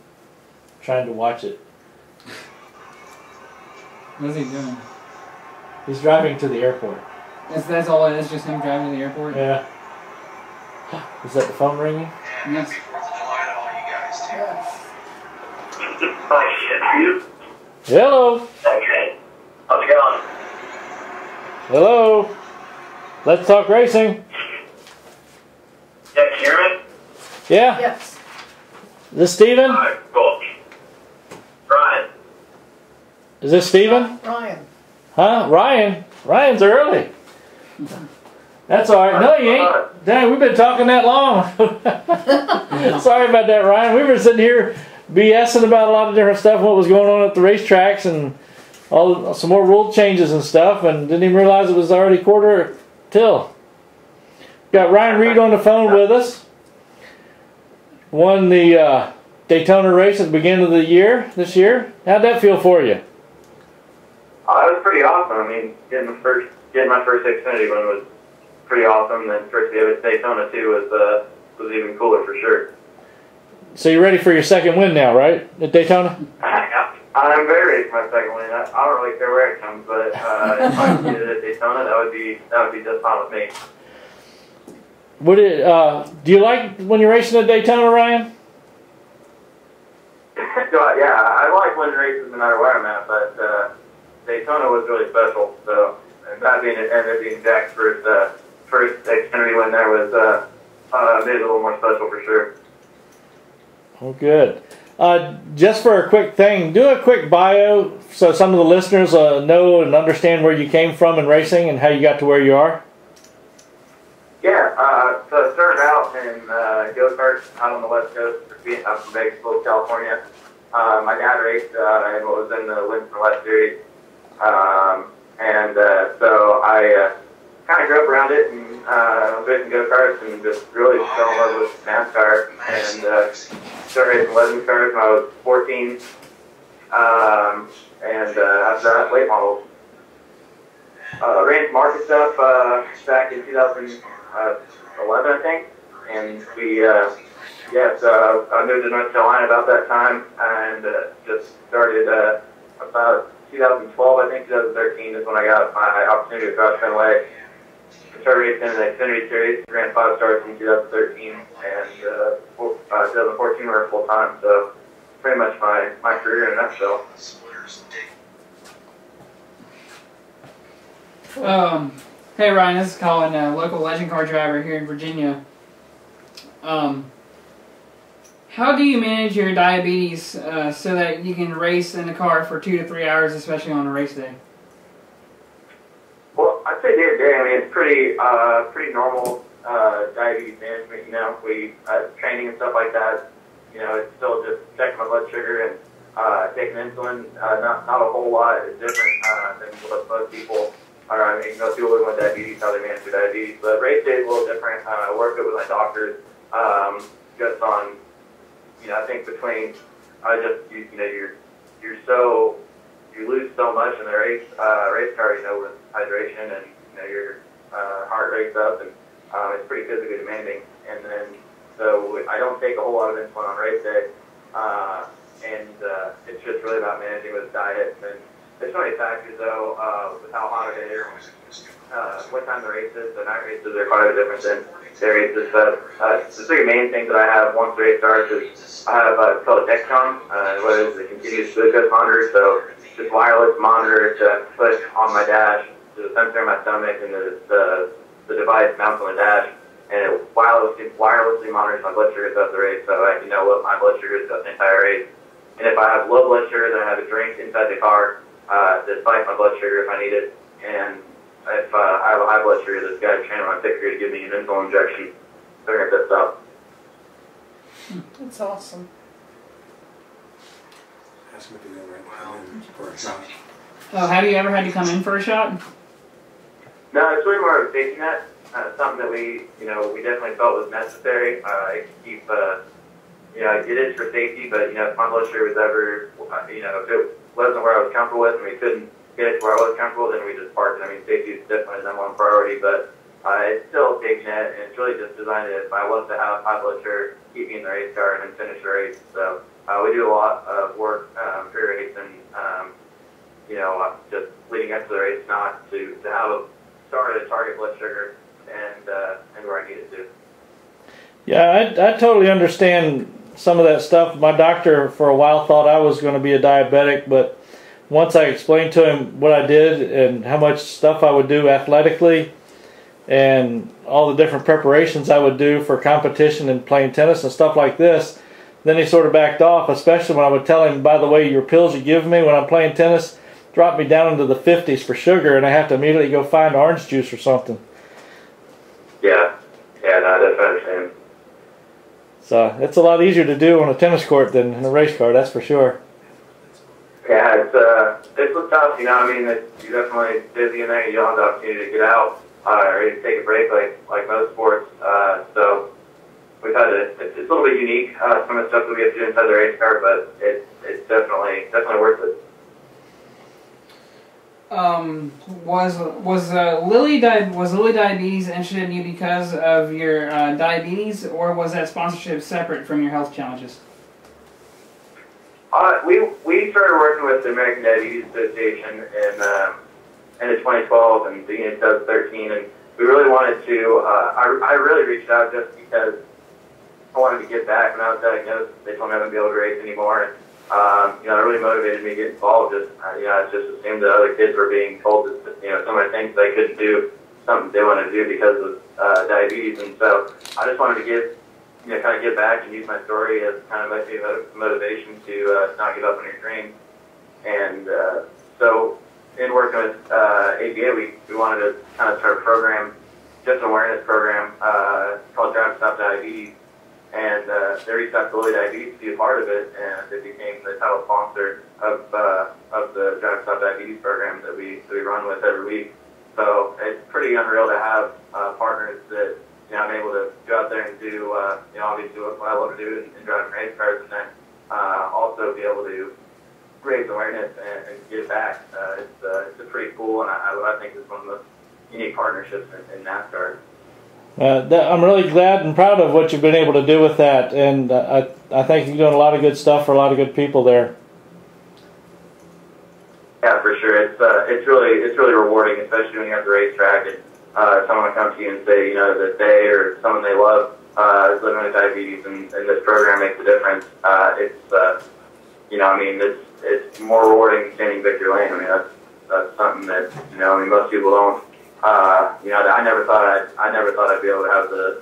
trying to watch it. What's he doing? He's driving to the airport. That's all it is, just him driving to the airport? Yeah. Is that the phone ringing? Yes. Oh shit. Hello. Okay. How's it going? Hello. Let's talk racing. Yeah, can you hear me? Yeah. Yes. Is this Steven? Alright, cool. Ryan. Is this Steven? Ryan. Huh? Ryan? Ryan's early. That's alright. No, you ain't. Dang, we've been talking that long. Sorry about that, Ryan. We were sitting here BSing about a lot of different stuff, what was going on at the racetracks and some more rule changes and stuff, and didn't even realize it was already quarter till. Got Ryan Reed on the phone with us. Won the Daytona race at the beginning of the year, this year. How'd that feel for you? That was pretty awesome. I mean, getting my first Xfinity win was pretty awesome. Then first day at Daytona too was even cooler for sure. So you're ready for your second win now, right? At Daytona? I'm very ready for my second win. I don't really care where it comes, but if I can get it at Daytona, that would be just fine with me. Would it? Do you like when you're racing at Daytona, Ryan? So, yeah, I like winning races no matter where I'm at, but Daytona was really special. So, and that ended up being Jack's first Xfinity win there was made it a little more special for sure. Oh, good. Just for a quick thing, do a quick bio so some of the listeners know and understand where you came from in racing and how you got to where you are. Yeah, so I started out in go-karts out on the West Coast. I'm from Bakersfield, California. My dad raced in what was then the Winston West Series. So I kind of grew up around it and was racing go-karts and just really fell in love with NASCAR. And started racing legend cars when I was 14. After that, late models. Ran market stuff back in 2011, I think. And so I moved to North Carolina about that time and just started about 2012, I think 2013 is when I got my opportunity to cross Fenway. I started racing in the Xfinity Series, ran 5 starts in 2013, and 2014 we were full time. So pretty much my career in a nutshell. Hey Ryan, this is Collin, local legend car driver here in Virginia. How do you manage your diabetes so that you can race in the car for 2 to 3 hours, especially on a race day? Well, I'd say day to day. I mean, it's pretty normal diabetes management. You know, we training and stuff like that. You know, it's still just checking my blood sugar and taking insulin. Not a whole lot is different than what most people are. I mean, most people with diabetes, how they manage their diabetes. But race day is a little different. I work it with my doctors just on. You know, I think between you lose so much in the race car, you know, with hydration and your heart rate's up and it's pretty physically demanding. And then so I don't take a whole lot of insulin on race day, it's just really about managing with diet. And there's so many factors though with how hot it is, what time the race is. The night races are quite a bit different than day races. But the 3 main things that I have once the race starts is I have it's called a Dexcom, what is the continuous glucose monitor. So just wireless monitor to put on my dash. There's a sensor in my stomach, and the device mounts on the dash, and it wirelessly monitors my blood sugar throughout the race, so I can know what my blood sugar is throughout the entire race. And if I have low blood sugar, then I have a drink inside the car to spike my blood sugar if I need it. And if I have a high blood sugar, this guy's training my picker to give me an insulin injection during a pit stop. That's awesome. Ask him if he's ever had to come in for a shot. Oh, have you ever had to come in for a shot? No, it's really more of a safety net. Something that we definitely felt was necessary. It keep, it is for safety, but if my blood sugar was ever, if it wasn't where I was comfortable with, and we couldn't get it to where I was comfortable, then we just parked. I mean, safety is definitely the number one priority, but it's still a safety net, and it's really just designed to, if I was to have high blood sugar, keep me in the race car and then finish the race. So we do a lot of work pre-race and just leading up to the race, not to have a target blood sugar and where I need it to. Yeah, I totally understand some of that stuff. My doctor for a while thought I was going to be a diabetic, but once I explained to him what I did and how much stuff I would do athletically and all the different preparations I would do for competition and playing tennis and stuff like this, then he sort of backed off, especially when I would tell him, by the way, your pills you give me when I'm playing tennis drop me down into the 50s for sugar, and I have to immediately go find orange juice or something. Yeah, no, I definitely understand. So it's a lot easier to do on a tennis court than in a race car, that's for sure. Yeah, it's tough, I mean, you're definitely busy in there. You don't have the opportunity to get out or to take a break like most sports. So we've had it's a little bit unique, some of the stuff that we have to do inside the race car, but it's definitely worth it. Was Lilly Diabetes interested in you because of your diabetes, or was that sponsorship separate from your health challenges? We started working with the American Diabetes Association in 2012 and beginning of 2013, and we really wanted to. I really reached out just because I wanted to get back. When I was diagnosed, they told me I wouldn't be able to race anymore. And, it really motivated me to get involved. I just assumed that other kids were being told that, so many things they couldn't do, something they wanted to do because of diabetes. And so I just wanted to kind of give back and use my story as kind of a motivation to not give up on your dreams. And so in working with ABA, we wanted to kind of start a program, just an awareness program called Drive to Stop Diabetes. And they reached out to Lilly Diabetes to be a part of it, and it became the title sponsor of the Drive to Stop Diabetes program that we run with every week. So it's pretty unreal to have partners that I'm able to go out there and do obviously what I love to do and drive race cars, and then also be able to raise awareness and give back. It's pretty cool, and I think it's one of the most unique partnerships in NASCAR. I'm really glad and proud of what you've been able to do with that, and I think you're doing a lot of good stuff for a lot of good people there. Yeah, for sure. It's really rewarding, especially when you're at the racetrack and someone comes to you and say, that they or someone they love is living with diabetes, and this program makes a difference. It's more rewarding than standing victory lane. I mean, that's something that most people don't. I never thought I'd be able to have the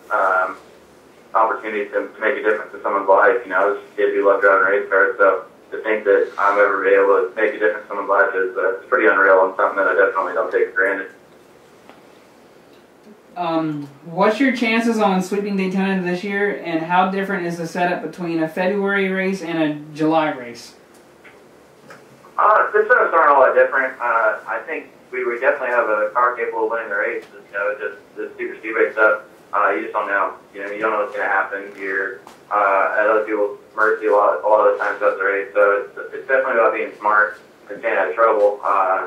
opportunity to make a difference in someone's life. I was just a kid who loved driving race cars, so to think that I'm ever be able to make a difference in someone's life is pretty unreal, and something that I definitely don't take for granted. What's your chances on sweeping Daytona this year, and how different is the setup between a February race and a July race? The setups aren't all that different. I think we definitely have a car capable of winning the race. Just the super speedway stuff. You just don't know. You don't know what's going to happen. You're at other people's mercy a lot of the times throughout the race. So it's definitely about being smart and staying out of trouble.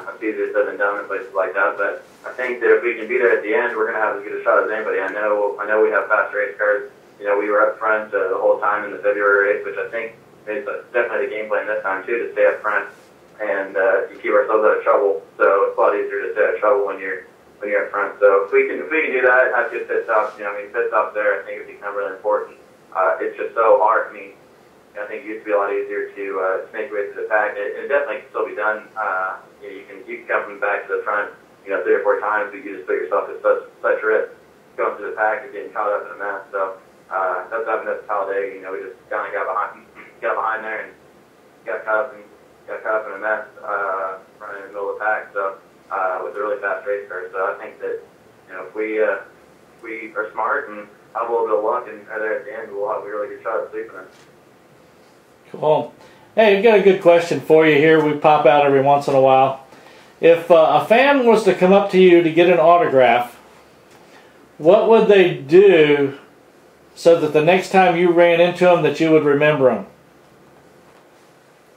It's easier said than done in places like that. But I think that if we can be there at the end, we're going to have as good a shot as anybody. I know we have fast race cars. We were up front the whole time in the February race, which I think is definitely the game plan this time too, to stay up front and to keep ourselves out of trouble. So it's a lot easier to stay out of trouble when you're up front. So if we can do that, have good pit stops. Pit stops there, I think it become really important. It's just so hard. I think it used to be a lot easier to make your way to the pack. It definitely can still be done. You can come from the back to the front, 3 or 4 times, but you just put yourself at such risk going through the pack and getting caught up in a mess. So that's what happened at Talladega. We just kind of got behind there and got caught up in a mess running in the middle of the pack. So with a really fast race car. So I think that if we are smart and have a little bit of luck and are there at the end, we'll have a really good shot at sweeping it. Cool. Hey, we've got a good question for you here. We pop out every once in a while. If a fan was to come up to you to get an autograph, what would they do so that the next time you ran into them that you would remember them?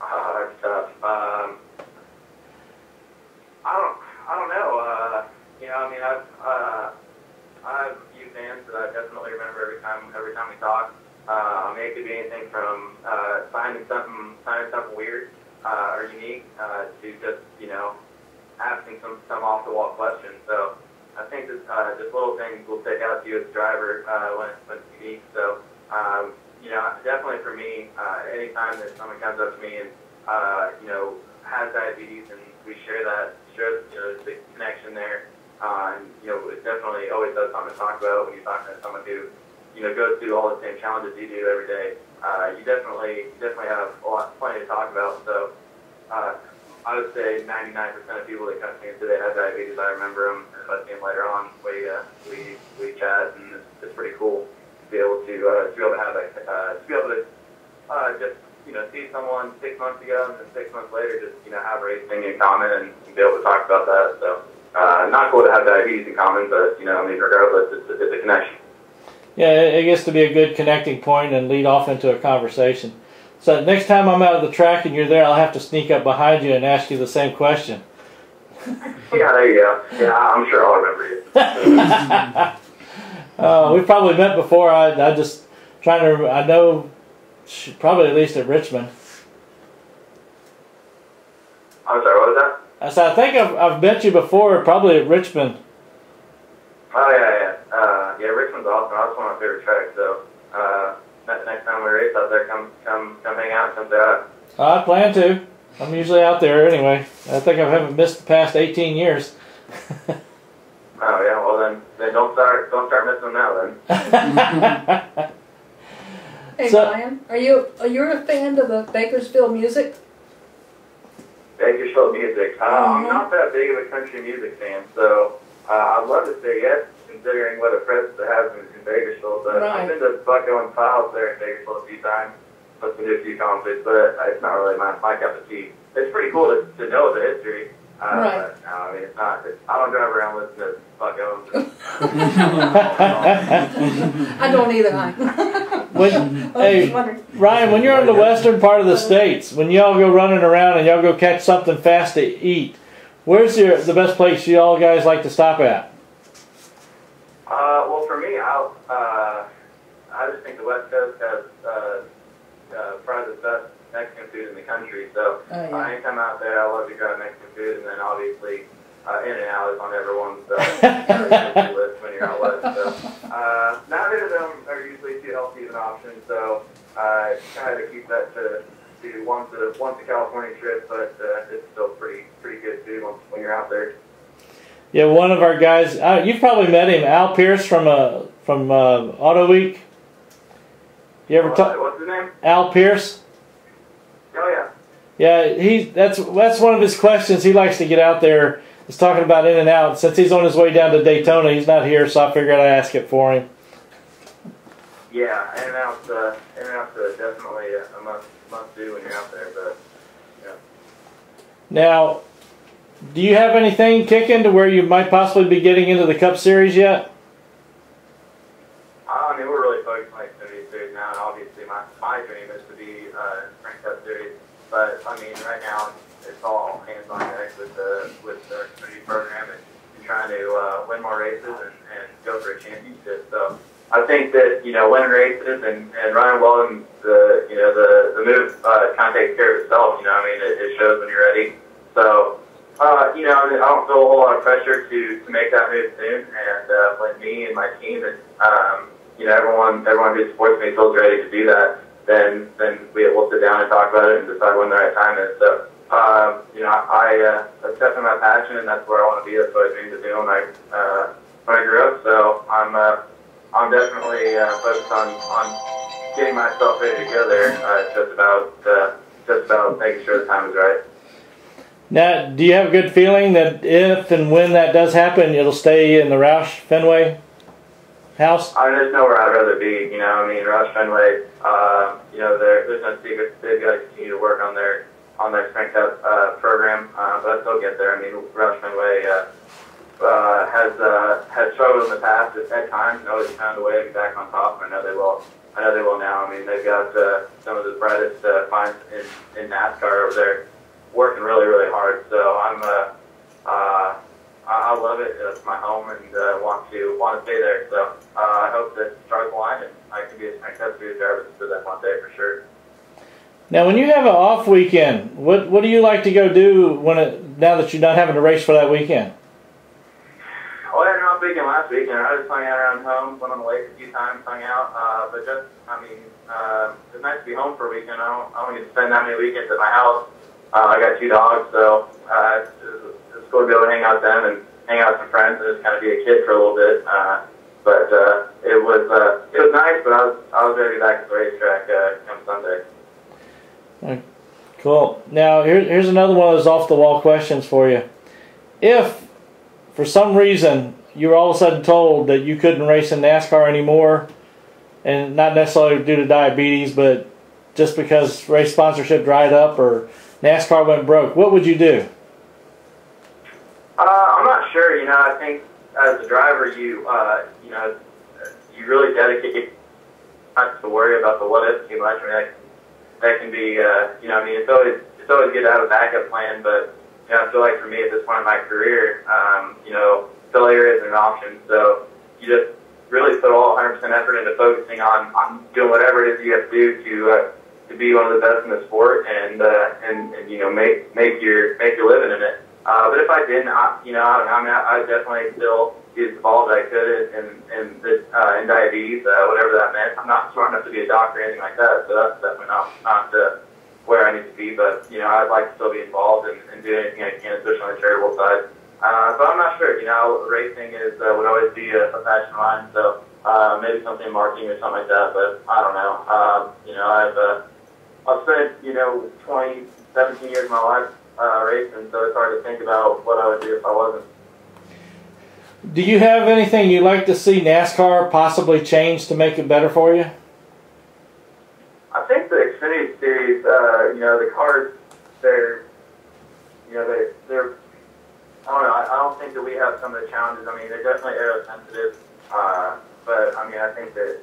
That's tough. I don't know. I have a few fans that I definitely remember every time we talk. It could be anything from signing something weird or unique to just asking some off the wall questions. So I think that just little things will stick out to you as a driver when it's unique. So definitely for me, anytime that someone comes up to me and has diabetes and we share the connection there, it definitely always does something to talk about when you're talking to someone who goes through all the same challenges you do every day. You definitely have plenty to talk about. So I would say 99% of people that come to me today have diabetes. I remember them. If I see them later on, we chat, and it's pretty cool to be able to have that, to be able to just see someone 6 months ago and then 6 months later just have racing in common and be able to talk about that. So not cool to have diabetes in common, but regardless, it's a connection. Yeah, it gets to be a good connecting point and lead off into a conversation. So next time I'm out of the track and you're there, I'll have to sneak up behind you and ask you the same question. Yeah, there you go. Yeah, I'm sure I'll remember you. We've probably met before. I just trying to remember. I know probably at least at Richmond. I'm sorry, what was that? I said I think I've met you before, probably at Richmond. Oh yeah. Richmond's awesome. That's one of my favorite tracks. So next time we race out there, come hang out and come say hi. I plan to. I'm usually out there anyway. I think I haven't missed the past 18 years. Oh yeah. Well then don't start missing them now then. Hey So- Ryan, are you a fan of the Bakersfield music? Bakersfield music. I'm not that big of a country music fan, so I'd love to say yes, considering what a presence it has in Bakersfield. But Right. I've been to Bucko and Files there in Bakersfield a few times, listened to a few concerts, but it's not really my cup of tea. It's pretty cool to know the history. Right. But, no, I mean, it's not. I don't drive around listening to Bucko. I don't either. Hey, Ryan, when you're in the western part of the states, when y'all go running around and y'all go catch something fast to eat, where's the best place y'all guys like to stop at? Well, for me, I just think the West Coast has probably the best Mexican food in the country. So anytime out there, I love to grab Mexican food, and then obviously In-N-Out is on everyone's list when you're out west. So neither of them are usually too healthy of an option. So I try to keep that to once a California trip, but it's still pretty good food when you're out there. Yeah, one of our guys, you've probably met him, Al Pierce from Auto Week. You ever talk? What's his name? Al Pierce. Oh yeah. Yeah, that's one of his questions. He likes to get out there. He's talking about In-N-Out. Since he's on his way down to Daytona, he's not here, so I figured I'd ask it for him. Yeah, In-N-Out's definitely a must do when you're out there. But yeah. Now, do you have anything kicking to where you might possibly be getting into the Cup Series yet? I mean, we're really focused on Xfinity Series now, and obviously my dream is to be in Sprint Cup Series. But I mean, right now it's all hands on deck with the Xfinity program and trying to win more races and go for a championship. So I think that winning races and running well, and the move kind of takes care of itself. I mean, it shows when you're ready. So. I don't feel a whole lot of pressure to make that move soon, and when me and my team and everyone who supports me feels ready to do that, then we'll sit down and talk about it and decide when the right time is. So that's definitely my passion, and that's where I want to be. That's what I dreamed of doing when I grew up. So I'm definitely focused on getting myself ready to go there. Just about making sure the time is right. Now, do you have a good feeling that if and when that does happen, it'll stay in the Roush Fenway house? I just know where I'd rather be. I mean, Roush Fenway. There's no secret. They've got to continue to work on their Sprint Cup program, but they'll get there. I mean, Roush Fenway has struggled in the past at times, and always found a way to get back on top. And I know they will now. I mean, they've got some of the brightest minds in NASCAR over there, working really, really hard. So I love it. It's my home, and want to stay there. So I hope that stars align and I can be a Sprint Cup Series driver for that one day for sure. Now, when you have an off weekend, what do you like to go do now that you're not having to race for that weekend? Well, I had an off weekend last weekend. I just hung out around home, went on the lake a few times, hung out. But it's nice to be home for a weekend. I don't get to spend that many weekends at my house. I got 2 dogs, so it's cool to be able to hang out with them and hang out with some friends and just kind of be a kid for a little bit. But it was nice, but I was ready to be back at the racetrack come Sunday. Cool. Now, here's another one of those off-the-wall questions for you. If, for some reason, you were all of a sudden told that you couldn't race in NASCAR anymore, and not necessarily due to diabetes, but just because race sponsorship dried up or NASCAR went broke, what would you do? I'm not sure. I think as a driver, you really dedicate not to worry about the what if too much. I mean, that can be, it's always good to have a backup plan. But I feel like for me at this point in my career, failure isn't an option. So you just really put all 100% effort into focusing on doing whatever it is you have to do to be one of the best in the sport and make your living in it. But if I didn't, I don't know. I mean, I definitely still get as involved as I could in diabetes, whatever that meant. I'm not smart enough to be a doctor or anything like that, so that's definitely not where I need to be. But I'd like to still be involved and do anything I can, especially on the charitable side. But I'm not sure. Racing would always be a passion of mine. So maybe something in marketing or something like that. But I don't know. I've spent 17 years of my life racing, so it's hard to think about what I would do if I wasn't. Do you have anything you'd like to see NASCAR possibly change to make it better for you? I think the Xfinity Series, the cars, they're I don't know. I don't think that we have some of the challenges. I mean, they're definitely aero sensitive, but I mean, I think that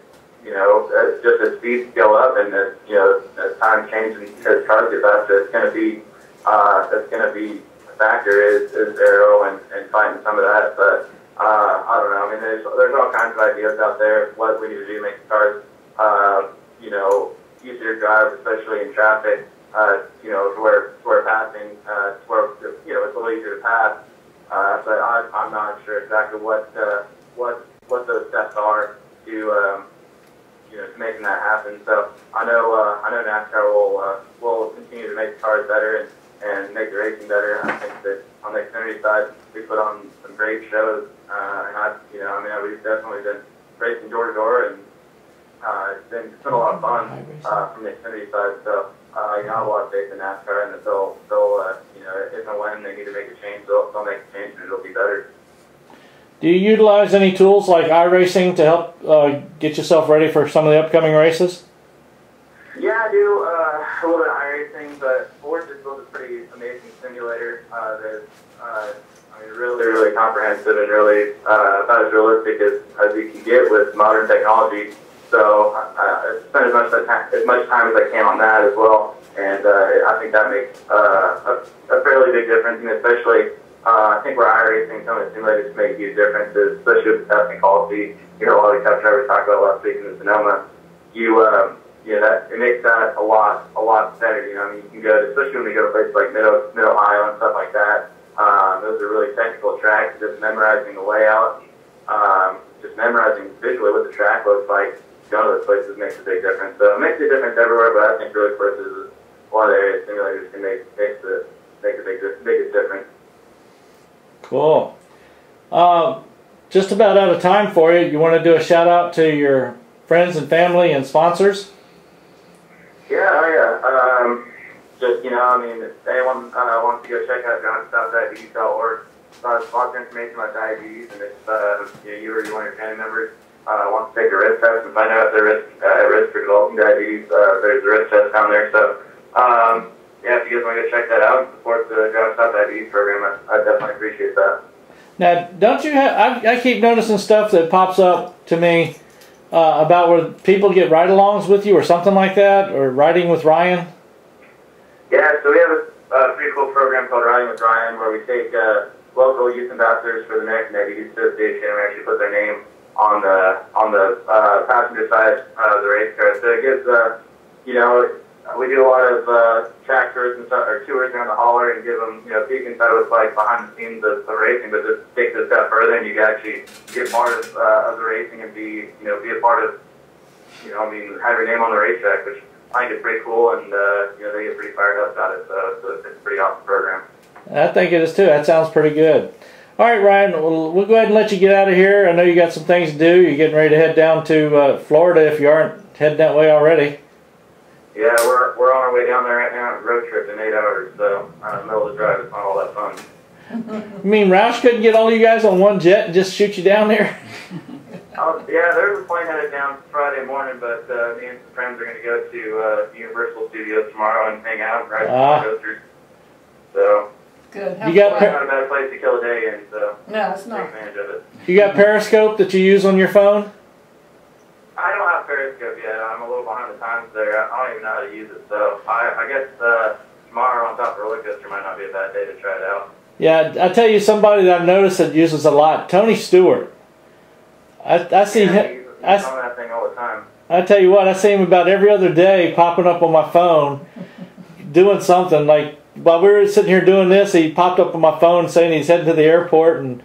just as speeds go up and as time changes and as cars get faster, it's going to be a factor is aero and fighting some of that. But I don't know. I mean, there's all kinds of ideas out there. What we need to do to make the cars, easier to drive, especially in traffic. To where passing, it's a little easier to pass. But I'm not sure exactly what those steps are to making that happen. So I know NASCAR will continue to make the cars better and make the racing better. I think that on the Xfinity side, we put on some great shows, we've definitely been racing door to door, and it's been a lot of fun from the Xfinity side. So I have a lot of faith in NASCAR, and that they'll if and when they need to make a change, they'll make a change, and it'll be better. Do you utilize any tools like iRacing to help get yourself ready for some of the upcoming races? Yeah, I do a little bit of iRacing, but Ford just built a pretty amazing simulator that's really, really comprehensive and really about as realistic as you can get with modern technology. So I spend as much time as I can on that as well, and I think that makes a fairly big difference, and especially I think where iRacing, some of the simulators make huge differences, especially with testing quality. You hear a lot of Cup drivers talk about last week in the Sonoma. That it makes that a lot better. You can go to, especially when you go to places like Mid Ohio and stuff like that. Those are really technical tracks. Just memorizing the layout, just memorizing visually what the track looks like. Going to those places makes a big difference. So it makes a difference everywhere, but I think really first is one of the areas simulators can make the biggest difference. Cool. Just about out of time for you. You want to do a shout out to your friends and family and sponsors? Yeah. If anyone wants to go check out johnstopdiabetes.org, sponsor information about diabetes, and if you or one of your family members wants to take a risk test and find out if they're at risk for developing diabetes, there's a risk test down there. So, if you guys want to go check that out and support the John Stop Diabetes program, I definitely appreciate that. Now, don't you have? I keep noticing stuff that pops up to me about where people get ride-alongs with you or something like that, or riding with Ryan. Yeah, so we have a pretty cool program called Riding with Ryan, where we take local youth ambassadors for the American Diabetes Association, and we actually put their name on the passenger side of the race car. So it gives we do a lot of track tours and stuff, or tours around the hauler, and give them peek inside what's like behind the scenes of racing. But just take this step further, and you can actually get part of the racing and be a part of have your name on the racetrack, which I think is pretty cool, and they get pretty fired up about it. So it's a pretty awesome program. I think it is too. That sounds pretty good. All right, Ryan, we'll go ahead and let you get out of here. I know you got some things to do. You're getting ready to head down to Florida if you aren't heading that way already. Yeah, we're on our way down there right now. Road trip in 8 hours, so middle of the drive. It's not all that fun. You mean Roush couldn't get all you guys on one jet and just shoot you down there? Yeah, there's a plane headed down Friday morning, but me and some friends are going to go to Universal Studios tomorrow and hang out and ride some coasters. So. Good. You got not a bad place to kill a day in, so no, it's not. take advantage of it. You got Periscope that you use on your phone? I don't have Periscope yet. I'm a little behind the times there. I don't even know how to use it. So I guess tomorrow on top of a roller coaster might not be a bad day to try it out. Yeah, I tell you, somebody that I've noticed that uses a lot, Tony Stewart. I see him. He's on that thing all the time. I tell you what, I see him about every other day popping up on my phone, doing something. Like while we were sitting here doing this, he popped up on my phone saying he's heading to the airport, and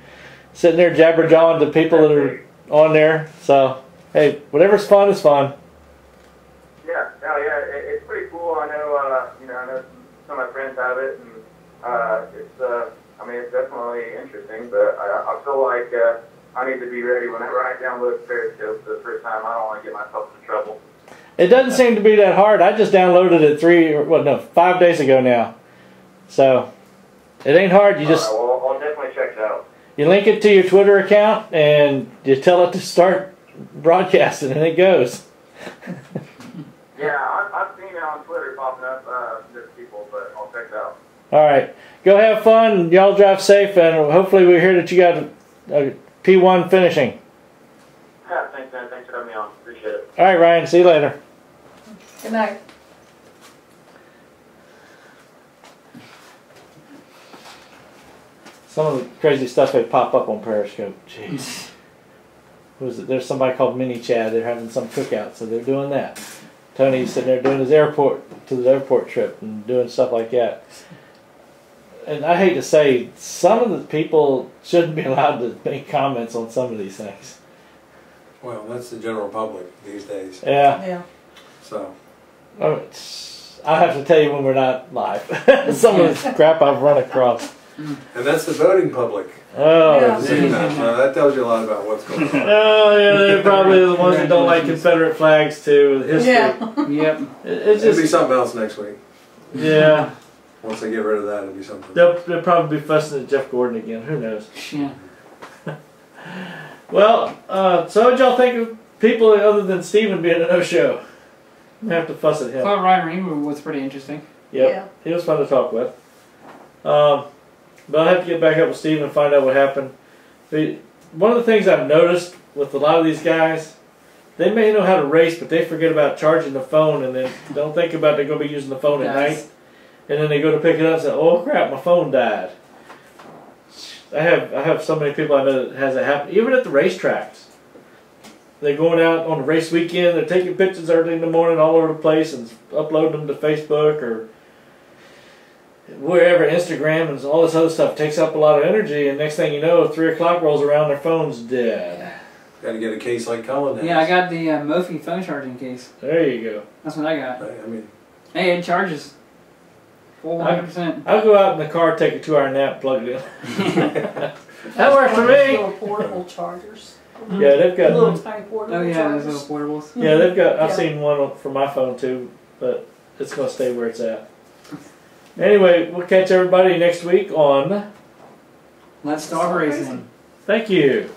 sitting there jabber-jawing to people that are on there. So, hey, whatever's fun is fun. Yeah, no, yeah, it's pretty cool. I know, I know some of my friends have it, and it's definitely interesting. But I feel like I need to be ready whenever I download Periscope for the first time. I don't want to get myself in trouble. It doesn't seem to be that hard. I just downloaded it 5 days ago now. So, it ain't hard. You just I'll definitely check it out. you link it to your Twitter account and you tell it to start broadcasting, and it goes. Yeah, I've seen it on Twitter popping up, different people, but I'll check it out. All right, go have fun. Y'all drive safe, and hopefully we hear that you got a P1 finishing. Yeah, thanks, man. Thanks for having me on. Appreciate it. All right, Ryan. See you later. Good night. Some of the crazy stuff they pop up on Periscope. Jeez. Who is it? There's somebody called Mini Chad. They're having some cookout, so they're doing that. Tony's sitting there doing his airport trip and doing stuff like that. And I hate to say, some of the people shouldn't be allowed to make comments on some of these things. Well, that's the general public these days. Yeah. Yeah. So. I have to tell you when we're not live. Some of this crap I've run across. And that's the voting public. Oh, Yeah. So that tells you a lot about what's going on. Oh, yeah, they're probably the ones that don't like Confederate flags too. History. Yeah. Yep. It's It'll be just, something else next week. yeah. Once they get rid of that, it'll be something. They'll probably be fussing at Jeff Gordon again. Who knows? Yeah. Well, so what y'all think of people other than Steven being a no-show? I'm gonna have to fuss at I him. thought Ryan Reed was pretty interesting. Yep. Yeah. He was fun to talk with. But I'll have to get back up with Steven and find out what happened. One of the things I've noticed with a lot of these guys, they may know how to race, but they forget about charging the phone and then don't think about they're going to be using the phone at night. And then they go to pick it up and say, oh crap, my phone died. I have so many people I know that has it happen, even at the racetracks. They're going out on the race weekend, they're taking pictures early in the morning all over the place and uploading them to Facebook or wherever, Instagram and all this other stuff. Takes up a lot of energy, and next thing you know, 3 o'clock rolls around, their phone's dead. Got to get a case like Collin has. Yeah, I got the Mophie phone charging case. There you go. That's what I got. I mean, Hey, it charges 400%. I'll go out in the car, take a 2-hour nap, plug it in. That works for me. Little portable chargers. Yeah, they've got. Little tiny portable Oh yeah, those chargers. little portables. Yeah, they've got. I've Yeah. seen one for my phone too, but it's going to stay where it's at. Anyway, we'll catch everybody next week on. Let's talk racing. Thank you.